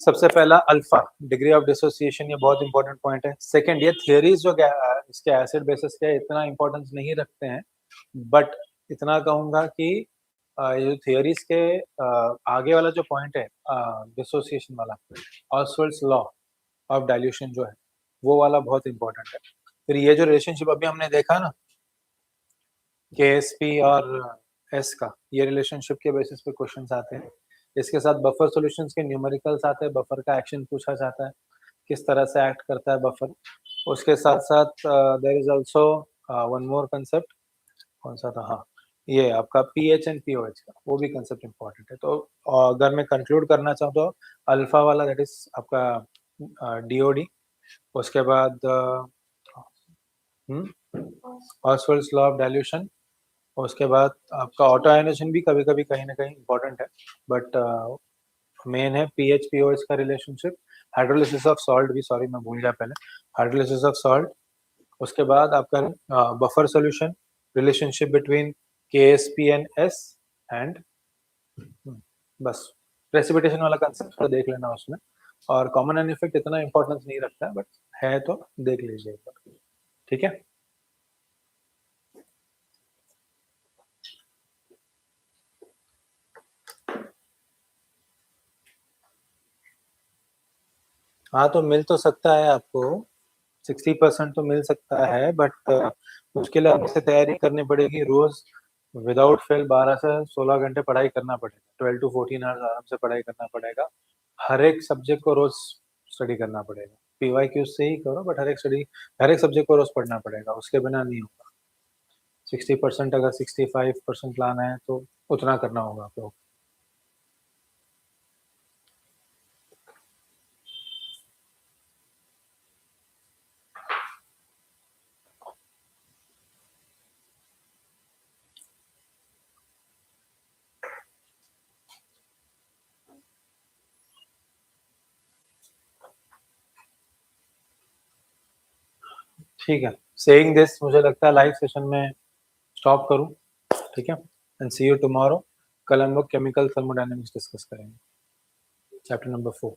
सबसे पहला अल्फा, डिग्री ऑफ डिसोसिएशन, ये बहुत इंपॉर्टेंट पॉइंट है। सेकंड, ये थियरीज जो इसके एसिड बेसिस के इतना इंपॉर्टेंस नहीं रखते हैं, बट इतना कहूंगा कि ये जो थियरीज के आगे वाला जो पॉइंट है डिसोसिएशन वाला, ऑस्वाल्ड्स लॉ ऑफ डाइल्यूशन जो है, वो वाला बहुत इंपॉर्टेंट है। फिर ये जो रिलेशनशिप अभी हमने देखा ना, KSP और S का, ये रिलेशनशिप के बेसिस पे क्वेश्चंस आते हैं। इसके साथ बफर सॉल्यूशंस के न्यूमेरिकल्स आते हैं, बफर का एक्शन पूछा जाता है, किस तरह से एक्ट करता है बफर। उसके साथ साथ there is also one more concept, कौन सा था, हाँ, ये आपका पीएच एंड पीओएच का, वो भी कंसेप्ट इंपॉर्टेंट है। तो अगर मैं कंक्लूड करना चाहूँ तो अल्फा वाला दैट इज आपका डीओडी, उसके बाद ऑस्वाल्ड्स लॉ ऑफ डाइल्यूशन, उसके बाद आपका ऑटो आयनाइजेशन भी कभी कभी कहीं ना कहीं इंपॉर्टेंट है, बट मेन है पीएच पीओएच का रिलेशनशिप। हाइड्रोलिसिस ऑफ सॉल्ट भी, सॉरी मैं भूल गया पहले, हाइड्रोलिसिस ऑफ सॉल्ट। उसके बाद आपका buffer solution, relationship between KSP and S, and बस प्रेसिपिटेशन वाला कंसेप्ट तो देख लेना उसमें। और कॉमन एन इफेक्ट इतना इंपॉर्टेंस नहीं रखता है, बट है तो देख लीजिए एक बार, ठीक है। हाँ, तो मिल तो सकता है आपको, 60% तो मिल सकता है, बट उसके लिए आपसे तैयारी करनी पड़ेगी रोज, विदाउट फेल 12 से 16 घंटे पढ़ाई करना पड़ेगा, 12 to 14 आवर्स आराम से पढ़ाई करना पड़ेगा। हर एक सब्जेक्ट को रोज स्टडी करना पड़ेगा, PYQ से ही करो, बट हर एक सब्जेक्ट को रोज पढ़ना पड़ेगा, उसके बिना नहीं होगा। 60% अगर 65% लाना है तो उतना करना होगा आपको। ठीक है, सेइंग दिस मुझे लगता है लाइव सेशन में स्टॉप करूं, ठीक है, एंड सी यू टुमारो। कल हम लोग केमिकल थर्मोडायनेमिक्स डिस्कस करेंगे, चैप्टर नंबर 4।